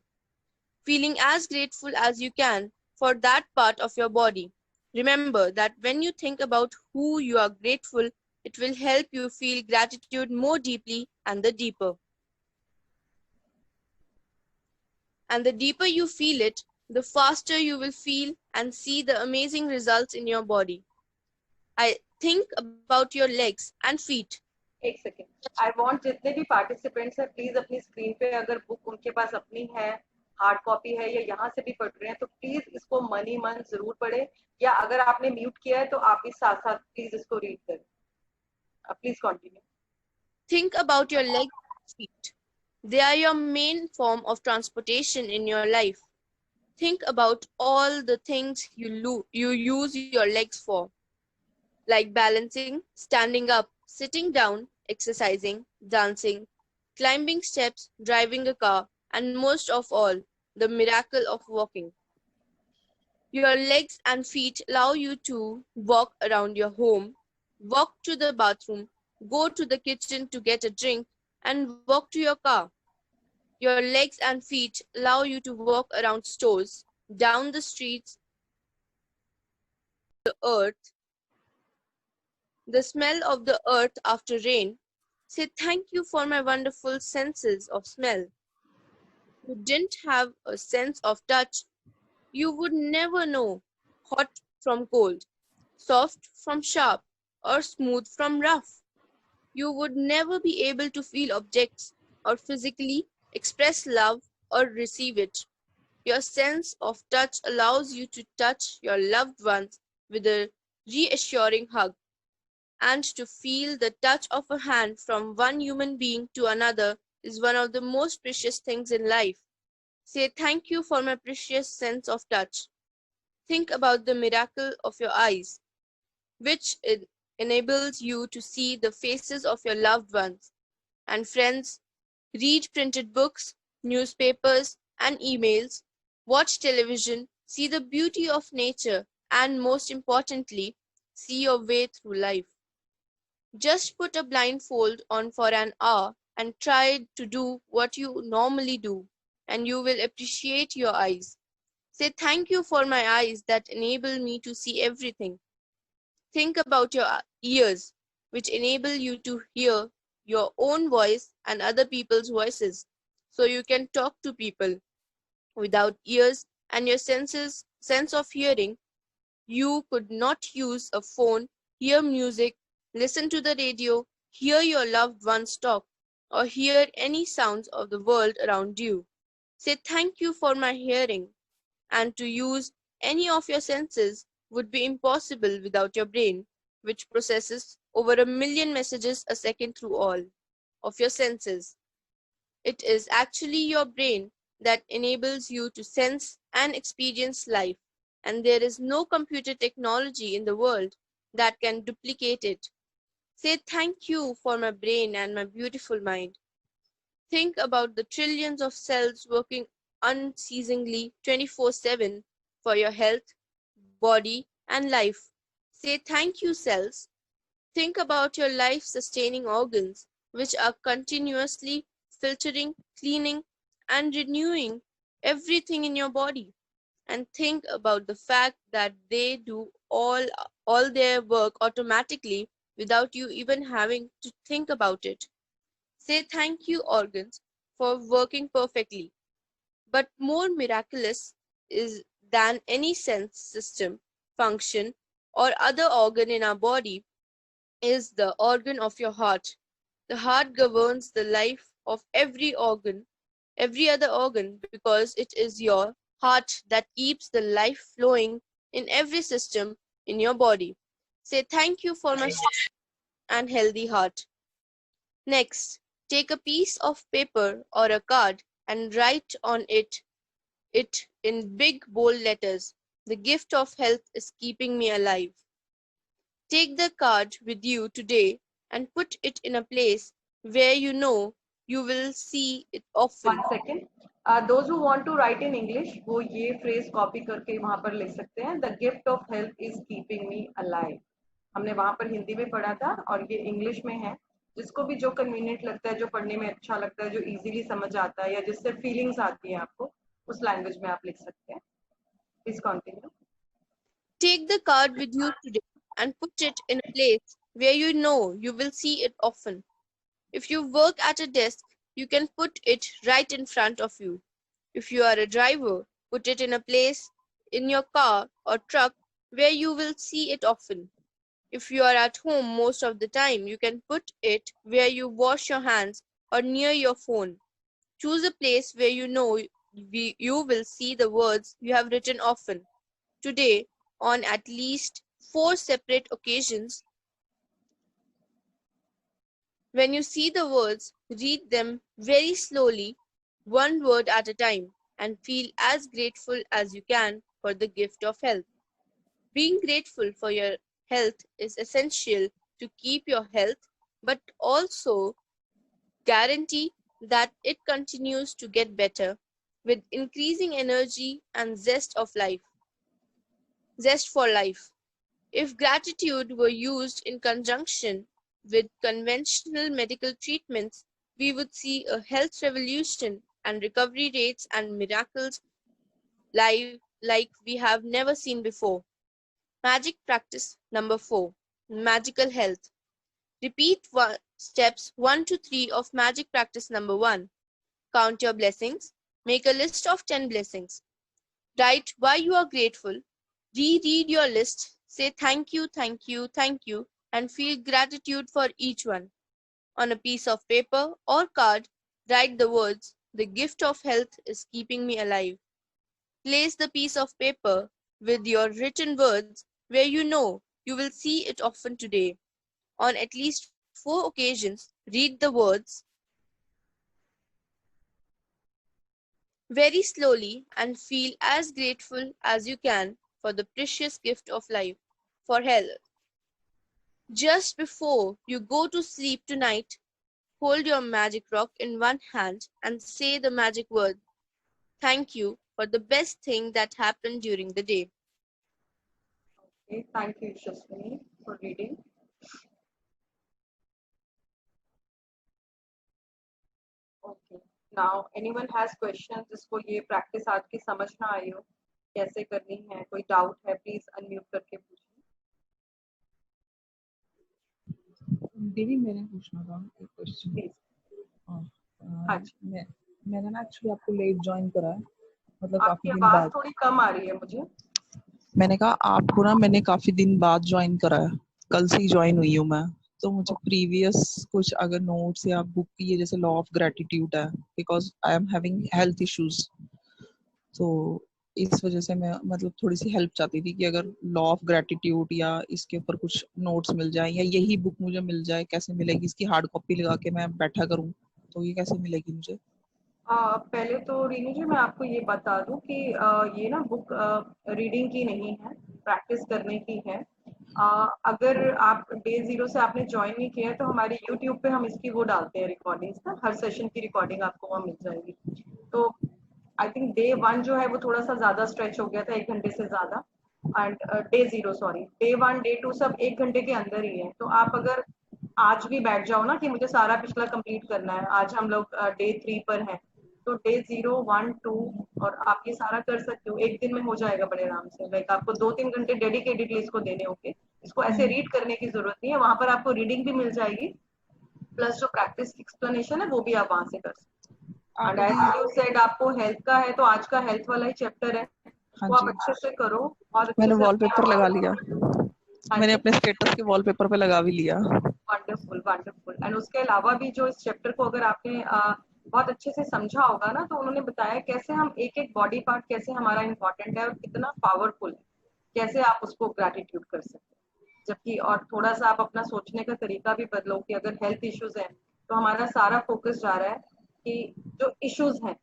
feeling as grateful as you can for that part of your body. Remember that when you think about who you are grateful, it will help you feel gratitude more deeply and the deeper. And the deeper you feel it, the faster you will feel and see the amazing results in your body. I think about your legs and feet. एक second, I want जितने भी participants हैं please अपनी screen पे अगर book उनके पास अपनी है, हार्ड कॉपी है या यहाँ से भी पढ़ रहे हैं तो प्लीज इसको मन ही मन जरूर पढ़े, या अगर आपने म्यूट किया है तो आप भी साथ साथ प्लीज इसको रीड करें. Please continue. Think about your legs and feet. They are your main form of transportation in your life. Think about all the things you use your legs for, like balancing, standing up, sitting down, exercising, dancing, climbing steps, driving a car, and most of all, the miracle of walking. Your legs and feet allow you to walk around your home, walk to the bathroom, go to the kitchen to get a drink, and walk to your car. Your legs and feet allow you to walk around stores, down the streets, the earth, the smell of the earth after rain. Say thank you for my wonderful senses of smell. If you didn't have a sense of touch, you would never know hot from cold, soft from sharp, or smooth from rough. You would never be able to feel objects or physically express love or receive it. Your sense of touch allows you to touch your loved ones with a reassuring hug, and to feel the touch of a hand from one human being to another is one of the most precious things in life. Say thank you for my precious sense of touch. Think about the miracle of your eyes, which enables you to see the faces of your loved ones and friends, read printed books, newspapers, and emails, watch television, see the beauty of nature, and most importantly, see your way through life. Just put a blindfold on for an hour and try to do what you normally do, and you will appreciate your eyes. Say thank you for my eyes that enable me to see everything. Think about your ears, which enable you to hear your own voice and other people's voices, so you can talk to people. Without ears and your sense of hearing, you could not use a phone, hear music, listen to the radio, hear your loved ones talk, or hear any sounds of the world around you. Say thank you for my hearing, and to use any of your senses would be impossible without your brain, which processes over 1 million messages a second through all of your senses. It is actually your brain that enables you to sense and experience life, and there is no computer technology in the world that can duplicate it. Say thank you for my brain and my beautiful mind. Think about the trillions of cells working unceasingly 24/7 for your health, body, and life. Say thank you, cells. Think about your life-sustaining organs, which are continuously filtering, cleaning, and renewing everything in your body. And think about the fact that they do all their work automatically without you even having to think about it. Say thank you, organs, for working perfectly. But more miraculous is than any sense system, function, or other organ in our body is the organ of your heart. The heart governs the life of every other organ, because it is your heart that keeps the life flowing in every system in your body. Say thank you for my strong and healthy heart. Next, take a piece of paper or a card and write on it in big bold letters The gift of health is keeping me alive. Take the card with you today and put it in a place where you know you will see it often. 1 second. Those who want to write in English, वो ये phrase copy करके वहाँ पर लिख सकते हैं. The gift of health is keeping me alive. हमने वहाँ पर हिंदी में पढ़ा था और ये इंग्लिश में है. जिसको भी जो कन्वीनियंट लगता है, जो पढ़ने में अच्छा लगता है, जो इजीली समझ आता है या जिससे फीलिंग्स आती है आपको, उस लैंग्वेज में आप लिख सकते हैं. Please continue. Take the card with you today and put it in a place where you know you will see it often. If you work at a desk, you can put it right in front of you. If you are a driver, put it in a place in your car or truck where you will see it often. If you are at home most of the time, you can put it where you wash your hands or near your phone. Choose a place where you know you will see the words you have written often. Today, on at least 4 separate occasions, when you see the words, read them very slowly, one word at a time, and feel as grateful as you can for the gift of health. Being grateful for your health is essential to keep your health, but also guarantee that it continues to get better with increasing energy and zest for life. If gratitude were used in conjunction with conventional medical treatments, we would see a health revolution and recovery rates and miracles like we have never seen before. Magic practice number 4, magical health. Repeat steps 1 to 3 of magic practice number 1. Count your blessings. Make a list of 10 blessings. Write why you are grateful. Reread your list. Say thank you, thank you, thank you, and feel gratitude for each one. On a piece of paper or card, write the words, "The gift of health is keeping me alive." Place the piece of paper with your written words where you know you will see it often today. On at least 4 occasions, read the words very slowly and feel as grateful as you can for the precious gift of life, for health. Just before you go to sleep tonight, hold your magic rock in one hand and say the magic word, "Thank you for the best thing that happened during the day." Okay, thank you, Shaswini, for reading. Okay. Now, anyone has questions? जिसको ये practice आज की समझ ना आई हो, कैसे करनी है, कोई doubt है, please unmute करके पूछिए. दीदी मैंने पूछना था एक क्वेश्चन. Please. मैंने ना एक्चुअली आपको लेट ज्वाइन करा है, मतलब काफी आपकी दिन आवाज बाद. थोड़ी कम आ रही है मुझे. मैंने कहा आपको ना मैंने काफी दिन बाद ज्वाइन करा है, कल से ही ज्वाइन हुई हूँ मैं. तो मुझे प्रीवियस कुछ अगर नोट्स या बुक की, जैसे लॉ ऑफ ग्रेटिट्यूड है, because I am having health issues, तो इस वजह से मैं मतलब थोड़ी सी हेल्प चाहती थी कि अगर लॉ ऑफ ग्रेटिट्यूड या इसके ऊपर कुछ नोट्स मिल जाए या यही बुक मुझे मिल जाए. कैसे मिलेगी? इसकी हार्ड कॉपी लगा के मैं बैठा करूँ तो ये कैसे मिलेगी मुझे? पहले तो रीनू जी मैं आपको ये बता दूं कि ये ना बुक रीडिंग की नहीं है, प्रैक्टिस करने की है. अगर आप डे 0 से आपने ज्वाइन नहीं किया है तो हमारे यूट्यूब पे हम इसकी वो डालते हैं रिकॉर्डिंग्स ना, हर सेशन की रिकॉर्डिंग आपको वहाँ मिल जाएगी. तो आई थिंक डे 1 जो है वो थोड़ा सा ज्यादा स्ट्रेच हो गया था, 1 घंटे से ज्यादा. And day 0 sorry, day 1 day 2 सब 1 घंटे के अंदर ही है. तो आप अगर आज भी बैठ जाओ ना कि मुझे सारा पिछला कंप्लीट करना है, आज हम लोग डे 3 पर हैं, तो डे 0 1 2 और आप ये सारा कर सकते हो. एक दिन में हो जाएगा बड़े आराम से. लाइक आपको 2-3 घंटे डेडिकेटेडली इसको देने होंगे. इसको ऐसे रीड करने की जरूरत नहीं है, वहां पर आपको रीडिंग भी मिल जाएगी, प्लस जो प्रैक्टिस एक्सप्लेनेशन है वो भी आप वहां से कर सकते हो. एंड एज यू सेड आपको हेल्थ का है, तो आज का हेल्थ वाला ही चैप्टर है, वो आप अच्छे से करो. और मैंने वॉलपेपर लगा लिया, मैंने अपने स्टेटस के वॉलपेपर पे लगा भी लिया. Wonderful wonderful. एंड उसके अलावा भी जो इस चैप्टर को अगर आपने बहुत अच्छे से समझा होगा ना, तो उन्होंने बताया कैसे हम एक एक बॉडी पार्ट कैसे हमारा इंपॉर्टेंट है और कितना पावरफुल है, कैसे आप उसको ग्रैटिट्यूड कर सकते हैं. जबकि और थोड़ा सा आप अपना सोचने का तरीका भी बदलो कि अगर हेल्थ इश्यूज हैं तो हमारा सारा फोकस जा रहा है कि जो इश्यूज हैं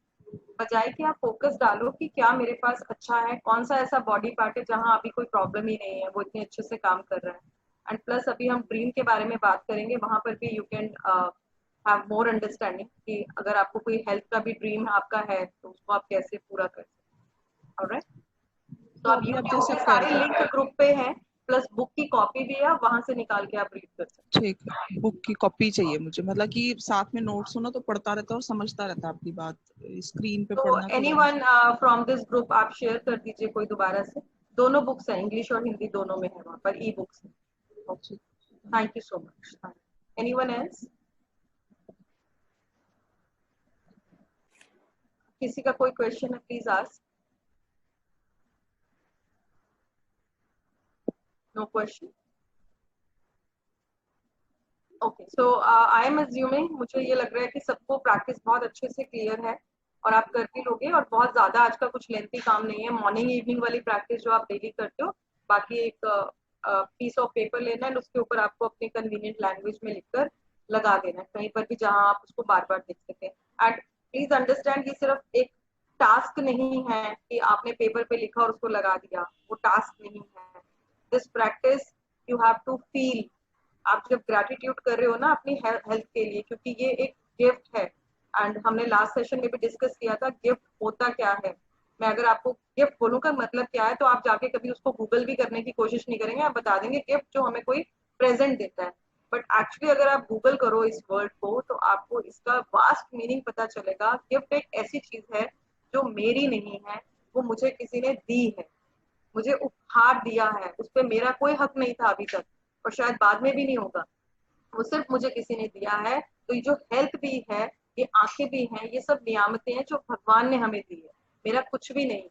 बजाय कि आप फोकस डालो कि क्या मेरे पास अच्छा है, कौन सा ऐसा बॉडी पार्ट है जहां अभी कोई प्रॉब्लम ही नहीं है, वो इतने अच्छे से काम कर रहा है। एंड प्लस अभी हम ड्रीम के बारे में बात करेंगे, वहां पर भी you can have more understanding कि अगर आपको कोई हेल्थ का भी ड्रीम आपका है तो उसको आप कैसे पूरा कर सकते हैं। ऑलराइट, तो तो आप अभी आप यूट्यूब जैसे के कर सारे रहे लिंक ग्रुप पे हैं, प्लस बुक की कॉपी भी है, वहां से निकाल के आप रीड कर सकते ठीक है, बुक की कॉपी चाहिए मुझे, मतलब कि साथ में नोट्स हो ना तो पढ़ता रहता और समझता रहता आपकी बात, स्क्रीन पे हैं। तो पढ़ना थोड़ा एनीवन फ्रॉम दिस ग्रुप आप शेयर कर दीजिए कोई दोबारा से। दोनों बुक्स हैं, इंग्लिश और हिंदी दोनों में है, वहां पर ई बुक्स है। ओके, मुश्किल। Thank you so much. Anyone else? किसी का कोई क्वेश्चन है, please ask. No question? Okay, so I am assuming, मुझे ये लग रहा है कि सबको प्रैक्टिस बहुत अच्छे से क्लियर है और आप कर भी लोगे, और बहुत ज्यादा आज का कुछ लेंथी काम नहीं है। मॉर्निंग इवनिंग वाली प्रैक्टिस जो आप डेली करते हो, बाकी एक पीस ऑफ पेपर लेना है, उसके ऊपर आपको अपनी कन्वीनियंट लैंग्वेज में लिखकर लगा देना है कहीं पर भी जहां आप उसको बार बार देख सकें। एंड प्लीज अंडरस्टैंड, ये सिर्फ एक टास्क नहीं है कि आपने पेपर पे लिखा और उसको लगा दिया, वो टास्क नहीं है। This practice you have to feel. आप जब ग्रैटिट्यूड कर रहे हो ना अपनी हेल्थ के लिए, क्योंकि ये एक गिफ्ट है, एंड हमने लास्ट सेशन में भी डिस्कस किया था गिफ्ट होता क्या है। मैं अगर आपको गिफ्ट बोलूं का मतलब क्या है, तो आप जाके कभी उसको गूगल भी करने की कोशिश नहीं करेंगे, आप बता देंगे गिफ्ट जो हमें कोई प्रेजेंट देता है। बट एक्चुअली अगर आप गूगल करो इस वर्ड को तो आपको इसका वास्ट मीनिंग पता चलेगा। गिफ्ट एक ऐसी चीज है जो मेरी नहीं है, वो मुझे किसी ने दी है, मुझे उपहार दिया है, उस पर मेरा कोई हक नहीं था अभी तक, और शायद बाद में भी नहीं होगा, वो सिर्फ मुझे किसी ने दिया है। तो ये जो हेल्थ भी है, ये आंखें भी हैं, ये सब नियामतें हैं जो भगवान ने हमें दी है, मेरा कुछ भी नहीं।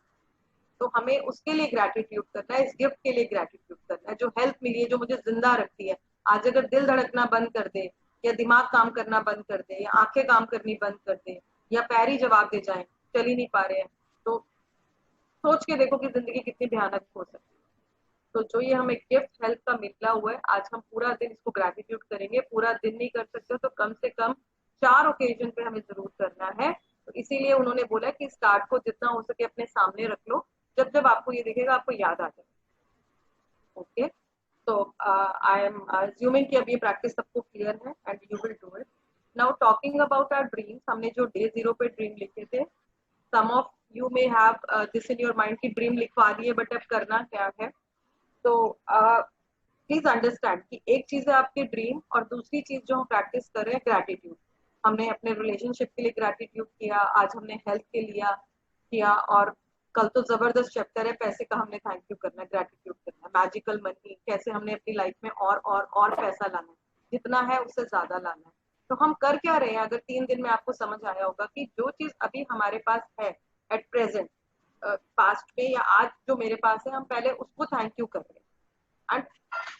तो हमें उसके लिए ग्रैटिट्यूड करना है, इस गिफ्ट के लिए ग्रैटिट्यूड करना है जो हेल्थ मिली है, जो मुझे जिंदा रखती है। आज अगर दिल धड़कना बंद कर दे, या दिमाग काम करना बंद कर दे, या आंखें काम करनी बंद कर दे, या पैर ही जवाब दे जाए, चल ही नहीं पा रहे हैं, तो सोच के देखो कि जिंदगी कितनी भयानक हो सकती है। तो जो ये हमें गिफ्ट हेल्थ का मिला हुआ है, आज हम पूरा दिन इसको ग्रैटिट्यूड करेंगे। पूरा दिन नहीं कर सकते तो कम से कम 4 ओकेजन पे हमें जरूर करना है। तो इसीलिए उन्होंने बोला कि इस कार्ड को जितना हो सके अपने सामने रख लो, जब जब आपको ये दिखेगा आपको याद आ जाए। ओके, तो आई एम अज्यूमिंग कि अब ये प्रैक्टिस सबको क्लियर है and you will do it. Now talking about our dreams, हमने जो डे 0 पे ड्रीम लिखे थे, some of you may have this in your mind की ड्रीम लिखवा दिए, बट अब करना क्या है। तो प्लीज अंडरस्टैंड कि एक चीज है आपकी ड्रीम, और दूसरी चीज जो हम प्रैक्टिस कर रहे हैं ग्रैटिट्यूड। हमने अपने रिलेशनशिप के लिए ग्रैटिट्यूड किया, आज हमने हेल्थ के लिए किया, और कल तो जबरदस्त चैप्टर है पैसे का, हमने थैंक यू करना है, ग्रैटिट्यूड करना है। मैजिकल मनी, कैसे हमने अपनी लाइफ में और पैसा लाना है, जितना है उससे ज्यादा लाना है। तो हम कर क्या रहे हैं, अगर 3 दिन में आपको समझ आया होगा कि जो चीज अभी हमारे पास है एट प्रेजेंट, पास्ट में या आज जो मेरे पास है, हम पहले उसको थैंक यू कर रहे हैं। एंड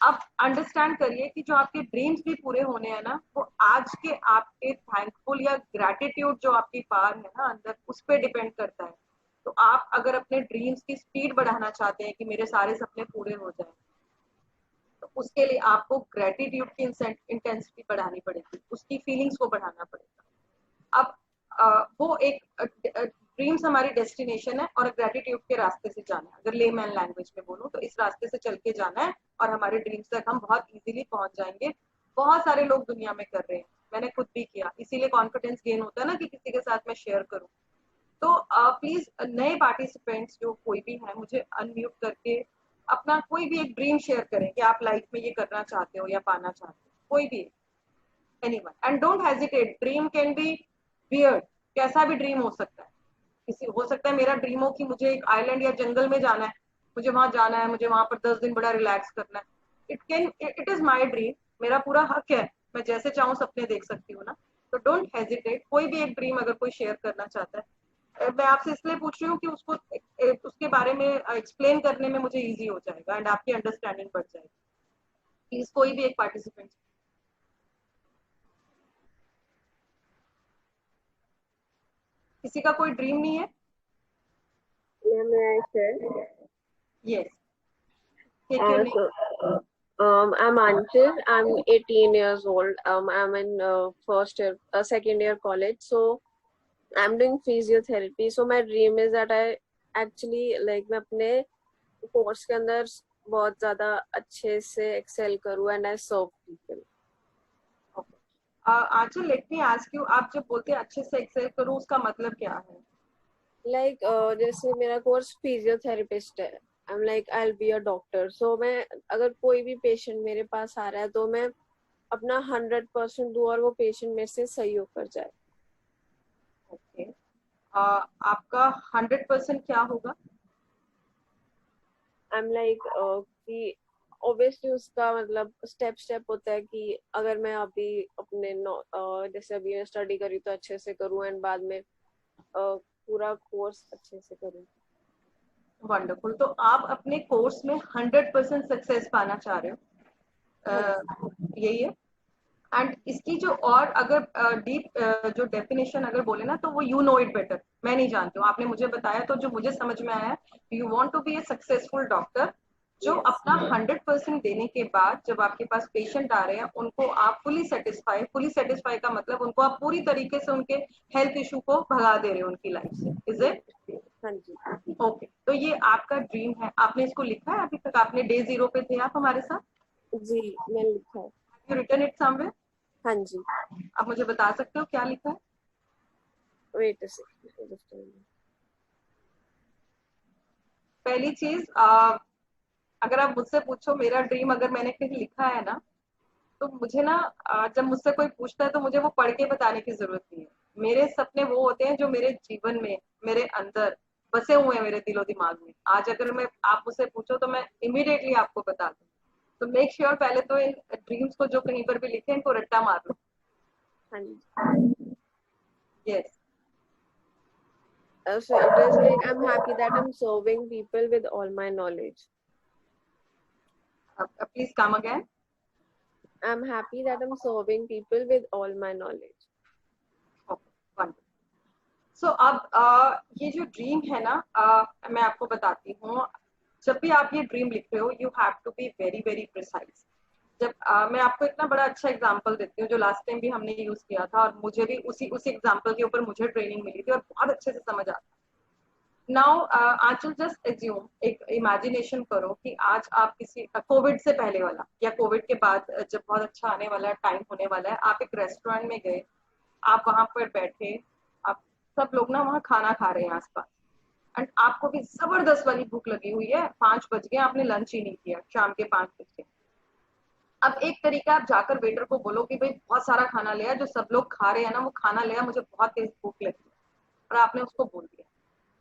अब अंडरस्टैंड करिए कि जो आपके ड्रीम्स भी पूरे होने हैं ना, वो आज के आपके थैंकफुल या ग्रैटिट्यूड जो आपकी पावर है ना अंदर, उस पर डिपेंड करता है। तो आप अगर अपने ड्रीम्स की स्पीड बढ़ाना चाहते हैं कि मेरे सारे सपने पूरे हो जाए, तो उसके लिए आपको ग्रेटिट्यूड की इंटेंसिटी बढ़ानी पड़ेगी, उसकी फीलिंग्स को बढ़ाना पड़ेगा। अब वो एक ड्रीम्स हमारी डेस्टिनेशन है और ग्रेटिट्यूड के रास्ते से जाना है। अगर लेमैन लैंग्वेज में बोलूं तो इस रास्ते से चल के जाना है और हमारे ड्रीम्स तक हम बहुत इजीली पहुंच जाएंगे। बहुत सारे लोग दुनिया में कर रहे हैं, मैंने खुद भी किया, इसीलिए कॉन्फिडेंस गेन होता है ना कि किसी के साथ मैं शेयर करूं। तो प्लीज नए पार्टिसिपेंट्स जो कोई भी है, मुझे अनम्यूट करके अपना कोई भी एक ड्रीम शेयर करें कि आप लाइफ में ये करना चाहते हो या पाना चाहते हो, कोई भी, anyone. And don't hesitate, dream can be weird, कैसा भी ड्रीम हो सकता है। किसी हो सकता है मेरा ड्रीम हो कि मुझे एक आइलैंड या जंगल में जाना है, मुझे वहां जाना है, मुझे वहां पर 10 दिन बड़ा रिलैक्स करना है। इट इज माई ड्रीम, मेरा पूरा हक है, मैं जैसे चाहूँ सपने देख सकती हूँ ना। तो डोंट हेजिटेट, कोई भी एक ड्रीम अगर कोई शेयर करना चाहता है, मैं आपसे इसलिए पूछ रही हूँ कि उसको उसके बारे में एक्सप्लेन करने में मुझे इजी हो जाएगा एंड आपकी अंडरस्टैंडिंग बढ़ जाएगी। प्लीज कोई भी एक पार्टिसिपेंट। किसी का कोई ड्रीम नहीं है? May I share? Yes, take your name. I'm Anchal. I'm 18 years old. I'm in second year college. So I'm doing physiotherapy. So my dream is that I actually like मैं अपने course के अंदर बहुत ज़्यादा अच्छे से excel करूँ and I serve people. Anchal, let me ask you, आप जब बोलते हैं अच्छे से एक्सेल करूं, उसका मतलब क्या है? Like जैसे मेरा कोर्स फिजियोथेरेपिस्ट है, I'm like I'll be a doctor. So मैं अगर कोई भी पेशेंट मेरे पास आ रहा है तो मैं अपना 100% दूं और वो पेशेंट मेरे से सही होकर जाए. ओके, आपका 100% क्या होगा? I'm like कि ऑब्वियसली उसका मतलब स्टेप होता है कि अगर मैं अभी अपने जैसे अभी मैं स्टडी करी तो अच्छे से करूँ एंड बाद में पूरा कोर्स अच्छे से करूँ. वंडरफुल. तो आप अपने कोर्स में 100% सक्सेस पाना चाह रहे हो, यही है? एंड इसकी जो और अगर डीप जो डेफिनेशन अगर बोले ना, तो वो यू नो इट बेटर, मैं नहीं जानती हूँ, आपने मुझे बताया तो जो मुझे समझ में आया, you want to be a successful doctor जो अपना 100% देने के बाद जब आपके पास पेशेंट आ रहे हैं उनको आप फुली सेटिस्फाई का मतलब उनको आप पूरी तरीके से उनके हेल्थ इशू को भगा दे रहे हो उनकी लाइफ से. Is it? हाँ जी. ओके, तो ये आपका ड्रीम है. आपने इसको लिखा है अभी तक? आपने डे 0 पे थे आप हमारे साथ? जी मैंने लिखा है. You written it somewhere? हाँ जी. आप मुझे बता सकते हो क्या लिखा है? Wait a second. पहली चीज, अगर आप मुझसे पूछो मेरा ड्रीम अगर मैंने कहीं लिखा है ना, तो मुझे ना जब मुझसे कोई पूछता है तो मुझे वो पढ़ के बताने की जरूरत नहीं है. मेरे सपने वो होते हैं जो मेरे जीवन में, मेरे अंदर बसे हुए हैं, मेरे दिलो दिमाग में. आज अगर मैं आप मुझसे पूछो तो मैं इमीडिएटली आपको बता दूं. तो मेक श्योर पहले तो इन ड्रीम्स को जो कहीं पर भी लिखे इनको रट्टा मार लो. हाँ जी. Yes. So it is like I'm happy that I'm serving people with all my knowledge. Please come again. I'm happy that I'm serving people with all my knowledge. सो अब ये जो ड्रीम है ना, मैं आपको बताती हूँ. जब भी आप ये ड्रीम लिख रहे हो you have to be very very precise. जब मैं आपको इतना बड़ा अच्छा एग्जांपल देती हूँ जो लास्ट टाइम भी हमने यूज किया था, और मुझे भी उसी एग्जांपल के ऊपर मुझे ट्रेनिंग मिली थी और बहुत अच्छे से समझ आता. नाउ आंचल, जस्ट एज्यूम, एक इमेजिनेशन करो कि आज आप किसी कोविड से पहले वाला या कोविड के बाद जब बहुत अच्छा आने वाला टाइम होने वाला है, आप एक रेस्टोरेंट में गए, आप वहां पर बैठे, आप सब लोग ना वहाँ खाना खा रहे हैं आसपास, एंड आपको भी जबरदस्त वाली भूख लगी हुई है. 5 बज गए, आपने लंच ही नहीं किया, शाम के 5 बजे. अब एक तरीका, आप जाकर वेटर को बोलो कि भाई बहुत सारा खाना ले आ, जो सब लोग खा रहे हैं ना वो खाना ले आ, मुझे बहुत तेज भूख लगी है. और आपने उसको बोल दिया.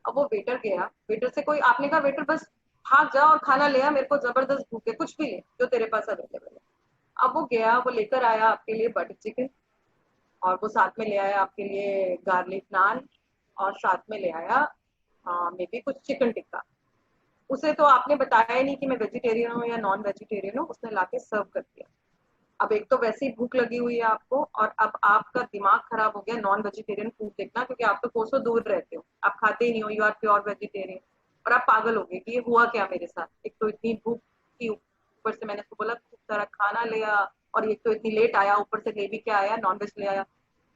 अब वो वेटर गया, वेटर से कोई, आपने कहा वेटर बस भाग जा और खाना ले आ, मेरे को जबरदस्त भूख है, कुछ भी ले जो तेरे पास अवेलेबल है. अब वो गया, वो लेकर आया आपके लिए बटर चिकन, और वो साथ में ले आया आपके लिए गार्लिक नान, और साथ में ले आया मे बी कुछ चिकन टिक्का. उसे तो आपने बताया ही नहीं कि मैं वेजिटेरियन हूँ या नॉन वेजिटेरियन हूँ, उसने लाके सर्व कर दिया. अब एक तो वैसे ही भूख लगी हुई है आपको, और अब आपका दिमाग खराब हो गया नॉन वेजिटेरियन फूड देखना, क्योंकि आप तो कोसों दूर रहते हो, आप खाते ही नहीं हो, यू आर प्योर वेजिटेरियन. और आप पागल हो गए कि ये हुआ क्या मेरे साथ. एक तो इतनी भूख की, ऊपर से मैंने उसको बोला खूब सारा खाना ले आ, और एक तो इतनी लेट आया, ऊपर से ले भी क्या आया, नॉन वेज ले आया,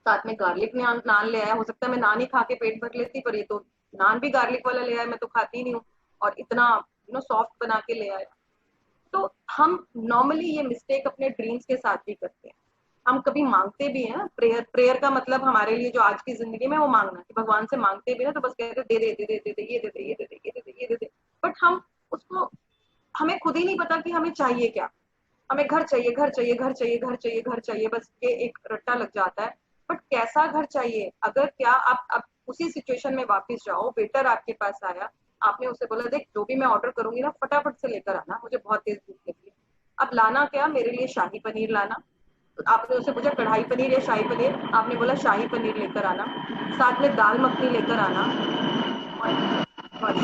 साथ में गार्लिक नान ले आया. हो सकता है मैं नान ही खा के पेट भर लेती, पर ये तो नान भी गार्लिक वाला ले आया, मैं तो खाती ही नहीं हूँ, और इतना सॉफ्ट बना के ले आया. तो हम नॉर्मली ये मिस्टेक अपने ड्रीम्स के साथ भी करते हैं. हम कभी मांगते भी हैं ना, प्रेयर का मतलब हमारे लिए जो आज की जिंदगी में वो मांगना, कि भगवान से मांगते भी ना तो बस कहते दे दे दे दे दे दे, ये दे दे ये दे दे ये दे दे ये दे दे. बट हम उसको, हमें खुद ही नहीं पता कि हमें चाहिए क्या. हमें घर चाहिए घर चाहिए घर चाहिए घर चाहिए घर चाहिए, बस ये एक रट्टा लग जाता है. बट कैसा घर चाहिए? अगर क्या आप उसी सिचुएशन में वापस जाओ, वेटर आपके पास आया, आपने उसे बोला देख जो भी मैं ऑर्डर करूंगी ना फटाफट से लेकर आना, मुझे बहुत तेज भूख लगी है. अब लाना क्या, मेरे लिए शाही पनीर लाना. तो आपने उससे पूछा कढ़ाई पनीर या शाही पनीर, आपने बोला शाही पनीर लेकर आना, साथ में दाल मखनी लेकर आना, और बस.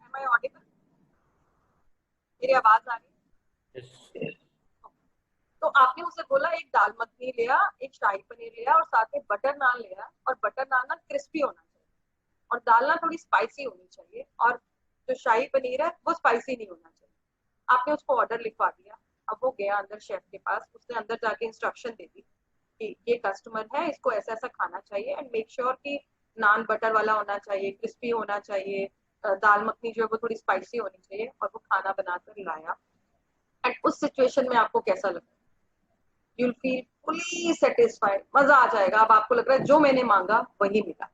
Am I audible? मेरी आवाज आ रही है? तो आपने उसे बोला एक दाल मखनी लिया, एक शाही पनीर लिया, और साथ में बटर नान लिया, और बटर नान ना क्रिस्पी होना चाहिए, और दाल ना थोड़ी स्पाइसी होनी चाहिए, और जो शाही पनीर है वो स्पाइसी नहीं होना चाहिए. आपने उसको ऑर्डर लिखवा दिया, अब वो गया अंदर शेफ के पास, उसने अंदर जाके इंस्ट्रक्शन दे दी कि ये कस्टमर है, इसको ऐसा ऐसा खाना चाहिए एंड मेक श्योर कि नान बटर वाला होना चाहिए, क्रिस्पी होना चाहिए, दाल मखनी जो है वो थोड़ी स्पाइसी होनी चाहिए, और वो खाना बनाकर लाया। एंड उस सिचुएशन में आपको कैसा लगा? you'll feel fully satisfied, मजा आ जाएगा। अब आपको लग रहा है जो मैंने मांगा वही मिला।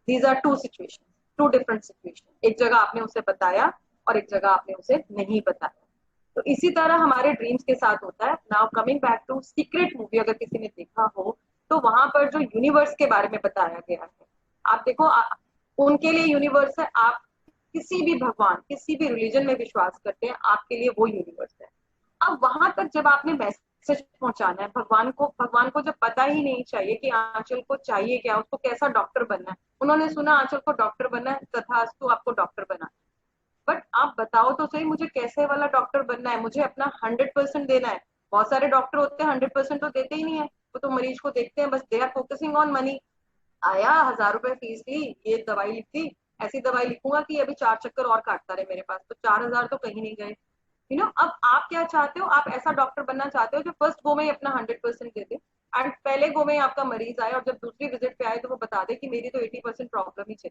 These are two situations, two different situations. एक जगह आपने उसे बताया और एक जगह आपने उसे नहीं बताया। तो इसी तरह हमारे ड्रीम्स के साथ होता है। Now coming back to secret movie, अगर किसी ने देखा हो तो वहां पर जो यूनिवर्स के बारे में बताया गया है, आप देखो, उनके लिए यूनिवर्स है, आप किसी भी भगवान, किसी भी रिलीजन में विश्वास करते हैं, आपके लिए वो यूनिवर्स है। अब वहां तक जब आपने मैसेज पहुंचाना है भगवान को जब पता ही नहीं चाहिए कि आंचल को चाहिए क्या, उसको कैसा डॉक्टर बनना है। उन्होंने सुना आंचल को डॉक्टर बनना है, तथास्तु आपको डॉक्टर बना, बट आप बताओ तो सही मुझे कैसे वाला डॉक्टर बनना है, मुझे अपना 100% देना है। बहुत सारे डॉक्टर होते हैं 100% तो देते ही नहीं है, वो तो मरीज को देखते हैं बस, they are focusing on money. आया 1000 रुपए फीस ली, ये दवाई लिखी, ऐसी दवाई लिखूंगा कि अभी 4 चक्कर और काटता रहे मेरे पास, तो 4000 तो कहीं नहीं गए। यू नो, अब आप क्या चाहते हो? आप ऐसा डॉक्टर बनना चाहते हो जो फर्स्ट गो में ही अपना 100% दे दे, एंड पहले गो में आपका मरीज आए और जब दूसरी विजिट पे आए तो वो बता दे कि मेरी तो 80% प्रॉब्लम ही चली।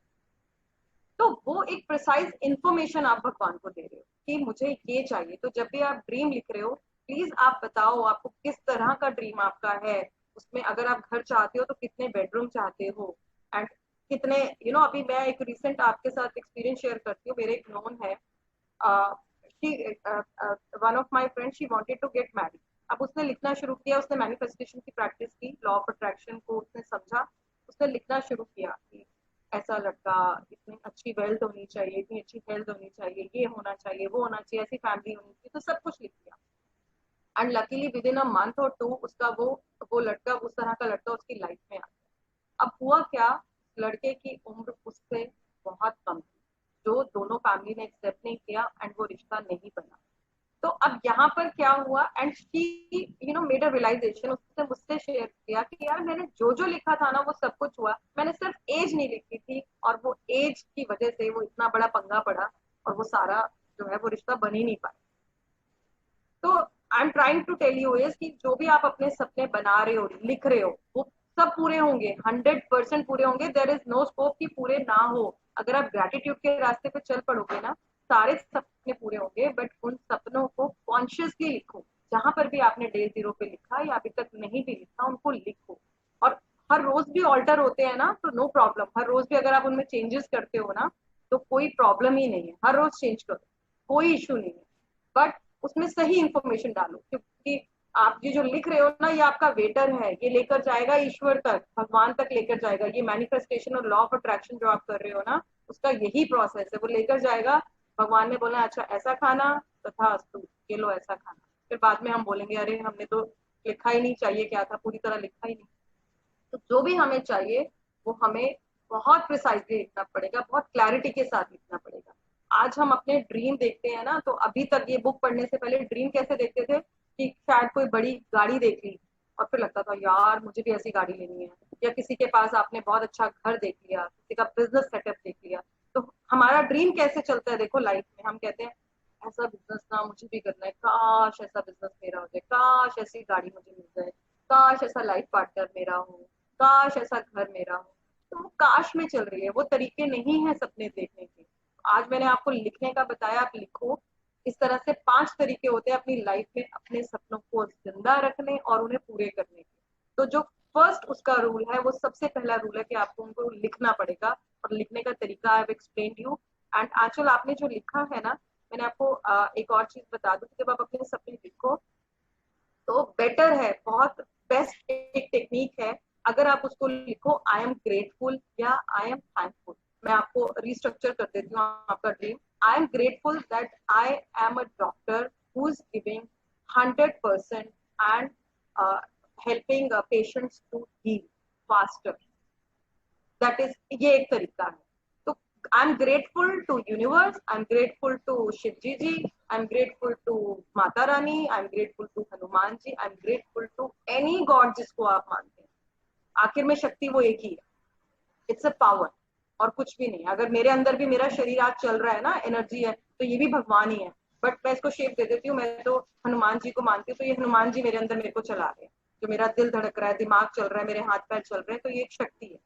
तो वो एक प्रिसाइज इंफॉर्मेशन आप भगवान को दे रहे हो कि मुझे ये चाहिए। तो जब भी आप ड्रीम लिख रहे हो, प्लीज आप बताओ आपको किस तरह का ड्रीम आपका है। उसमें अगर आप घर चाहते हो तो कितने बेडरूम चाहते हो, एंड कितने, अभी मैं एक रिसेंट आपके साथ एक्सपीरियंस शेयर करती हूँ। मेरे एक नोन है, one of my friend, she wanted to get married. अब उसने लिखना शुरू किया, उसने मैनिफेस्टेशन की प्रैक्टिस की, लॉ ऑफ अट्रैक्शन को उसने समझा, उसने लिखना शुरू किया कि ऐसा लड़का, इतनी अच्छी वेल्थ होनी चाहिए, इतनी अच्छी हेल्थ होनी चाहिए, ये होना चाहिए, वो होना चाहिए, ऐसी फैमिली होनी चाहिए, तो सब कुछ लिख दिया। And luckily with in a month और 2 उसका वो लड़का, उस तरह का लड़का उसकी लाइफ में आ गया। अब हुआ क्या, लड़के की उम्र उससे बहुत कम थी, जो दोनों फैमिली ने एक्सेप्ट नहीं किया, एंड वो रिश्ता नहीं बना। तो अब यहाँ पर क्या हुआ, and she made a realisation, उसने मुझसे शेयर किया कि यार मैंने जो जो लिखा था ना वो सब कुछ हुआ, मैंने सिर्फ एज नहीं लिखी थी, और वो एज की वजह से वो इतना बड़ा पंगा पड़ा, और वो सारा जो है वो रिश्ता बन ही नहीं पाया। तो I am trying to tell you is कि जो भी आप अपने सपने बना रहे हो, लिख रहे हो, वो सब पूरे होंगे, 100% पूरे होंगे। देयर इज नो स्कोप कि पूरे ना हो। अगर आप ग्रेटिट्यूड के रास्ते पे चल पड़ोगे ना, सारे सपने पूरे होंगे, बट उन सपनों को कॉन्शियसली लिखो। जहां पर भी आपने डे 0 पे लिखा या अभी तक नहीं भी लिखा, उनको लिखो। और हर रोज भी ऑल्टर होते हैं ना, तो नो प्रॉब्लम, हर रोज भी अगर आप उनमें चेंजेस करते हो ना, तो कोई प्रॉब्लम ही नहीं है, हर रोज चेंज करो, कोई इशू नहीं है। बट उसमें सही इंफॉर्मेशन डालो, क्योंकि आप ये जो लिख रहे हो ना, ये आपका वेटर है, ये लेकर जाएगा ईश्वर तक, भगवान तक लेकर जाएगा। ये मैनिफेस्टेशन और लॉ ऑफ अट्रैक्शन जो आप कर रहे हो ना, उसका यही प्रोसेस है, वो लेकर जाएगा। भगवान ने बोला अच्छा ऐसा खाना, तथास्तु, ये लो ऐसा खाना। फिर बाद में हम बोलेंगे अरे हमने तो लिखा ही नहीं, चाहिए क्या था, पूरी तरह लिखा ही नहीं। तो जो भी हमें चाहिए वो हमें बहुत प्रिसाइजली लिखना पड़ेगा, बहुत क्लैरिटी के साथ लिखना पड़ेगा। आज हम अपने ड्रीम देखते हैं ना, तो अभी तक ये बुक पढ़ने से पहले ड्रीम कैसे देखते थे कि शायद कोई बड़ी गाड़ी देख ली, और फिर लगता था यार मुझे भी ऐसी गाड़ी लेनी है, या किसी के पास आपने बहुत अच्छा घर देख लिया, किसी का बिजनेस सेटअप देख लिया। तो हमारा ड्रीम कैसे चलता है, देखो लाइफ में हम कहते हैं ऐसा बिजनेस ना मुझे भी करना है, काश ऐसा बिजनेस मेरा हो जाए, काश ऐसी गाड़ी मुझे मिल जाए, काश ऐसा लाइफ पार्टनर मेरा हो, काश ऐसा घर मेरा हो। तो वो काश में चल रही है, वो तरीके नहीं है सपने देखने के। आज मैंने आपको लिखने का बताया, आप लिखो। इस तरह से 5 तरीके होते हैं अपनी लाइफ में अपने सपनों को जिंदा रखने और उन्हें पूरे करने के। तो जो फर्स्ट उसका रूल है, वो सबसे पहला रूल है कि आपको उनको लिखना पड़ेगा, और लिखने का तरीका I have explained you. And Anchal आपने जो लिखा है ना, मैंने आपको एक और चीज बता दूं, जब आप अपने सपने लिखो तो बेटर है, बहुत बेस्ट एक टेक्निक है, अगर आप उसको लिखो आई एम ग्रेटफुल या आई एम थैंकफुल। मैं आपको रिस्ट्रक्चर कर देती हूँ आपका dream. I am grateful that I am a doctor who's giving 100% and helping patients to heal faster. That is, ये एक तरीका है। तो I am grateful to universe, I am grateful to Shivji ji, I am grateful to Mata Rani, I am grateful to Hanuman ji, I am grateful to any God जिसको आप मानते हैं। आखिर में शक्ति वो एक ही है, इट्स अ पावर और कुछ भी नहीं। अगर मेरे अंदर भी मेरा शरीर आज चल रहा है ना, एनर्जी है, तो ये भी भगवान ही है। बट मैं इसको शेप दे देती हूँ, मैं तो हनुमान जी को मानती हूँ, तो ये हनुमान जी मेरे अंदर मेरे को चला रहे हैं, जो मेरा दिल धड़क रहा है, दिमाग चल रहा है, मेरे हाथ पैर चल रहे हैं, तो ये एक शक्ति है।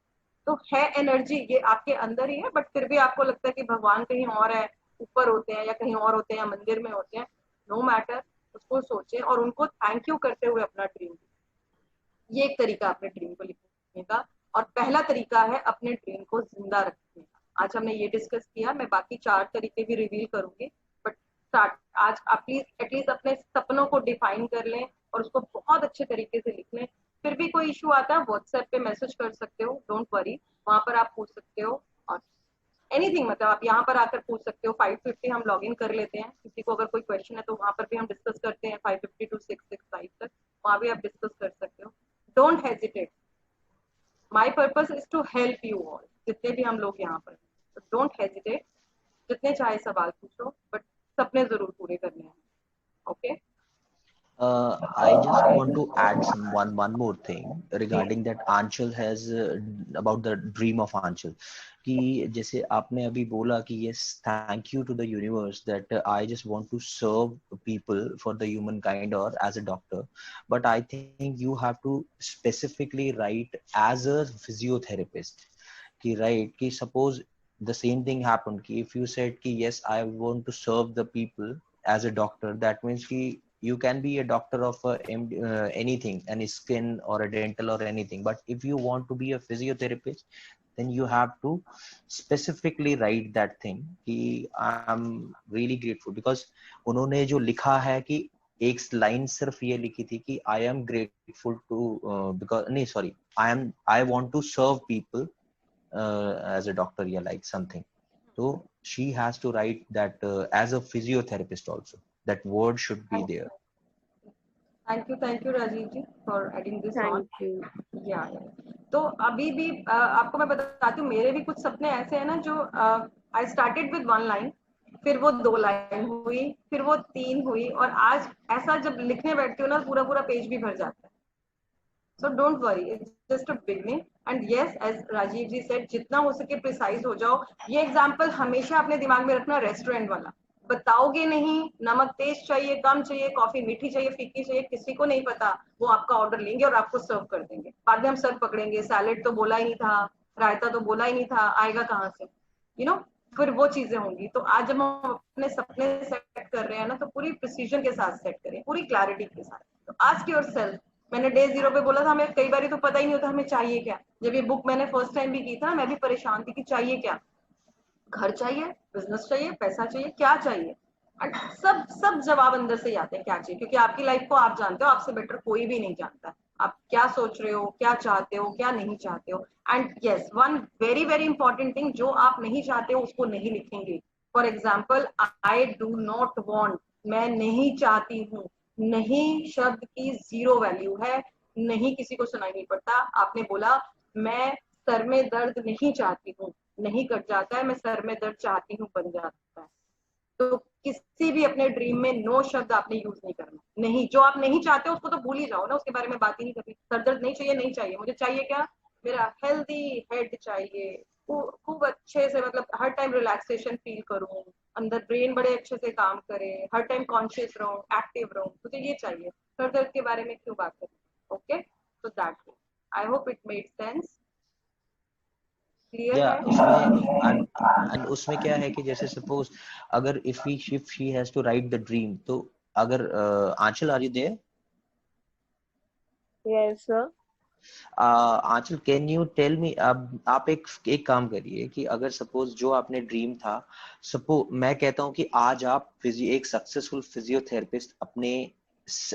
तो है एनर्जी, ये आपके अंदर ही है, बट फिर भी आपको लगता है कि भगवान कहीं और है, ऊपर होते हैं या कहीं और होते हैं या मंदिर में होते हैं, नो मैटर, उसको सोचें और उनको थैंक यू करते हुए अपना ड्रीम। ये एक तरीका अपने ड्रीम को लिखने का। और पहला तरीका है अपने ड्रीम को जिंदा रखने का। आज हमने ये डिस्कस किया, मैं बाकी 4 तरीके भी रिवील करूंगी, बट स्टार्ट आज आप प्लीज एटलीस्ट अपने सपनों को डिफाइन कर लें और उसको बहुत अच्छे तरीके से लिख लें। फिर भी कोई इशू आता है व्हाट्सएप पे मैसेज कर सकते हो, डोंट वरी, वहां पर आप पूछ सकते हो। और एनीथिंग मतलब आप यहाँ पर आकर पूछ सकते हो। 5:50 हम लॉग इन कर लेते हैं, किसी को अगर कोई क्वेश्चन है तो वहां पर भी हम डिस्कस करते हैं 5:50 to 6:65 तक, वहां भी आप डिस्कस कर सकते हो। Don't hesitate, my purpose is to help you all, जितने भी हम लोग यहाँ पर, तो डोंट हेजिटेट, जितने चाहे सवाल पूछो, बट सपने जरूर पूरे करने हैं। Okay I just want to add one more thing regarding that Anshul has about the dream of Anshul. कि जैसे आपने अभी बोला कि yes, thank you to the universe that I just want to serve people for the humankind or as a doctor, but I think you have to specifically write as a physiotherapist. कि right कि suppose the same thing happened कि if you said कि yes, I want to serve the people as a doctor, that means कि you can be a doctor of anything, any skin or a dental or anything, but if you want to be a physiotherapist, then you have to specifically write that thing कि I'm really grateful, because उन्होंने जो लिखा है कि एक line सिर्फ ये लिखी थी कि I am grateful to because नहीं sorry I want to serve people as a doctor, yeah, like something. So she has to write that as a physiotherapist also. That word should be there. Thank you Rajeev ji for adding this on. Thank you. या तो अभी भी आपको मैं बताती हूँ, मेरे भी कुछ सपने ऐसे हैं ना जो आई स्टार्टेड विद 1 लाइन, फिर वो 2 लाइन हुई, फिर वो 3 हुई, और आज ऐसा जब लिखने बैठती हूँ ना पूरा पूरा पेज भी भर जाता है। So don't worry, it's just a beginning. And yes, as Rajeev ji said, जितना हो सके प्रिसाइज हो जाओ। ये एग्जाम्पल हमेशा अपने दिमाग में रखना, रेस्टोरेंट वाला, बताओगे नहीं, नमक तेज चाहिए, कम चाहिए, कॉफी मीठी चाहिए, फीकी चाहिए, किसी को नहीं पता, वो आपका ऑर्डर लेंगे और आपको सर्व कर देंगे। बाद में हम सर्व पकड़ेंगे, सैलेड तो बोला ही नहीं था, रायता तो बोला ही नहीं था, आएगा कहाँ से, यू नो, फिर वो चीजें होंगी। तो आज जब हम अपने सपने सेट कर रहे हैं ना, तो पूरी प्रिसीजन के साथ सेट करें, पूरी क्लैरिटी के साथ। तो आस्क योरसेल्फ, मैंने डे 0 पे बोला था, हमें कई बार तो पता ही नहीं होता हमें चाहिए क्या। जब ये बुक मैंने फर्स्ट टाइम भी की था, मैं भी परेशान थी कि चाहिए क्या, घर चाहिए, बिजनेस चाहिए, पैसा चाहिए, क्या चाहिए। सब जवाब अंदर से ही आते हैं क्या चाहिए, क्योंकि आपकी लाइफ को आप जानते हो, आपसे बेटर कोई भी नहीं जानता आप क्या सोच रहे हो, क्या चाहते हो, क्या नहीं चाहते हो। And yes, one very very important thing, जो आप नहीं चाहते हो उसको नहीं लिखेंगे। For example, I do not want, मैं नहीं चाहती हूँ। नहीं शब्द की 0 वैल्यू है, नहीं किसी को सुनाई नहीं पड़ता। आपने बोला मैं सर में दर्द नहीं चाहती हूँ, नहीं कट जाता है, मैं सर में दर्द चाहती हूँ बन जाता है। तो किसी भी अपने ड्रीम में नो शब्द आपने यूज नहीं करना। नहीं, जो आप नहीं चाहते उसको तो भूल ही जाओ ना, उसके बारे में बात ही नहीं करनी। सर दर्द नहीं चाहिए, नहीं चाहिए, मुझे चाहिए क्या, मेरा हेल्दी हेड चाहिए, खूब अच्छे से, मतलब हर टाइम रिलैक्सेशन फील करूं, अंदर ब्रेन बड़े अच्छे से काम करे, हर टाइम कॉन्शियस रहूं, एक्टिव रहूं, मुझे ये चाहिए। सर दर्द के बारे में क्यों बात करें। ओके, तो that I hope it made sense, clear Yeah, है। उसमें and उसमें क्या है कि जैसे सपोज अगर if she has to write the dream, तो अगर Anchal are you there? Yes sir. Anchal, can you tell me, अब आप एक काम करिए कि अगर सपोज जो आपने ड्रीम था, सपोज मैं कहता हूँ कि आज आप एक सक्सेसफुल फिजियोथेरेपिस्ट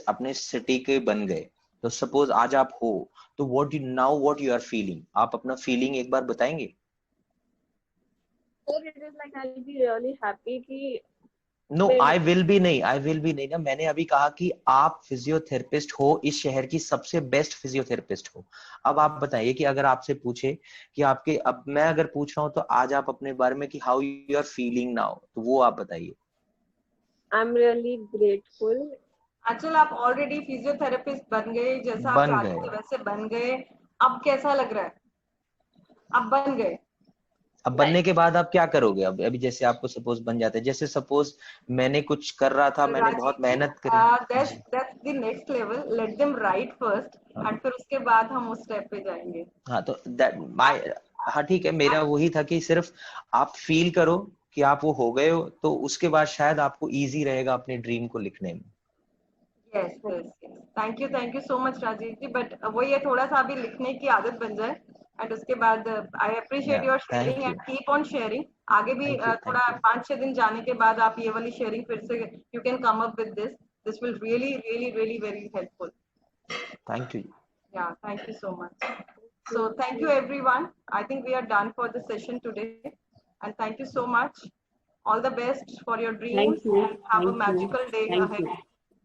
अपने सिटी के बन गए, तो सपोज आज आप हो, तो व्हाट यू आर फीलिंग, आप अपना फीलिंग एक बार बताएंगे? Sir it is like I will be really happy कि नो, आई विल बी नहीं ना, मैंने अभी कहा कि आप फिजियोथेरेपिस्ट हो, इस शहर की सबसे बेस्ट फिजियोथेरेपिस्ट हो। अब आप बताइए कि अगर आपसे पूछे कि आपके, अब मैं अगर पूछ रहा हूँ तो आज आप अपने बारे में कि how you are feeling now, तो वो आप बताइए। I am really grateful. Anchal, आप ऑलरेडी फिजियोथेरेपिस्ट बन गए, जैसा आप चाहते थे वैसे बन गए। अब कैसा लग रहा है? अब बन गए, अब बनने के बाद आप क्या करोगे? अब अभी जैसे आपको सपोज बन जाता है, जैसे सपोज मैंने कुछ कर रहा था, मैंने बहुत मेहनत करी। that's the next level. Let them write first, and फिर उसके बाद हम उस स्टेप पे जाएंगे. हाँ तो हाँ ठीक है, मेरा वही था कि सिर्फ आप फील करो कि आप वो हो गए हो, तो उसके बाद शायद आपको इजी रहेगा अपने ड्रीम को लिखने में। Yes, yes, yes. Thank you so much Rajiv ji. But वही है, थोड़ा सा अभी लिखने की आदत बन जाए, and उसके बाद I appreciate Yeah, your thank sharing you. and keep on sharing. आगे भी Thank you, थोड़ा thank you. 5-6 दिन जाने के बाद आप ये वाली sharing फिर से you can come up with this. This will really, really, really very helpful. Thank you. Yeah, thank you so much. So thank you everyone. I think we are done for the session today, and thank you so much. All the best for your dreams. Thank you. And have a Thank you. magical day Thank ahead. you.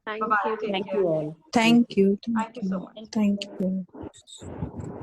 Thank Bye bye. you. Take Thank care. you all. Thank you. Thank you so much. Thank you.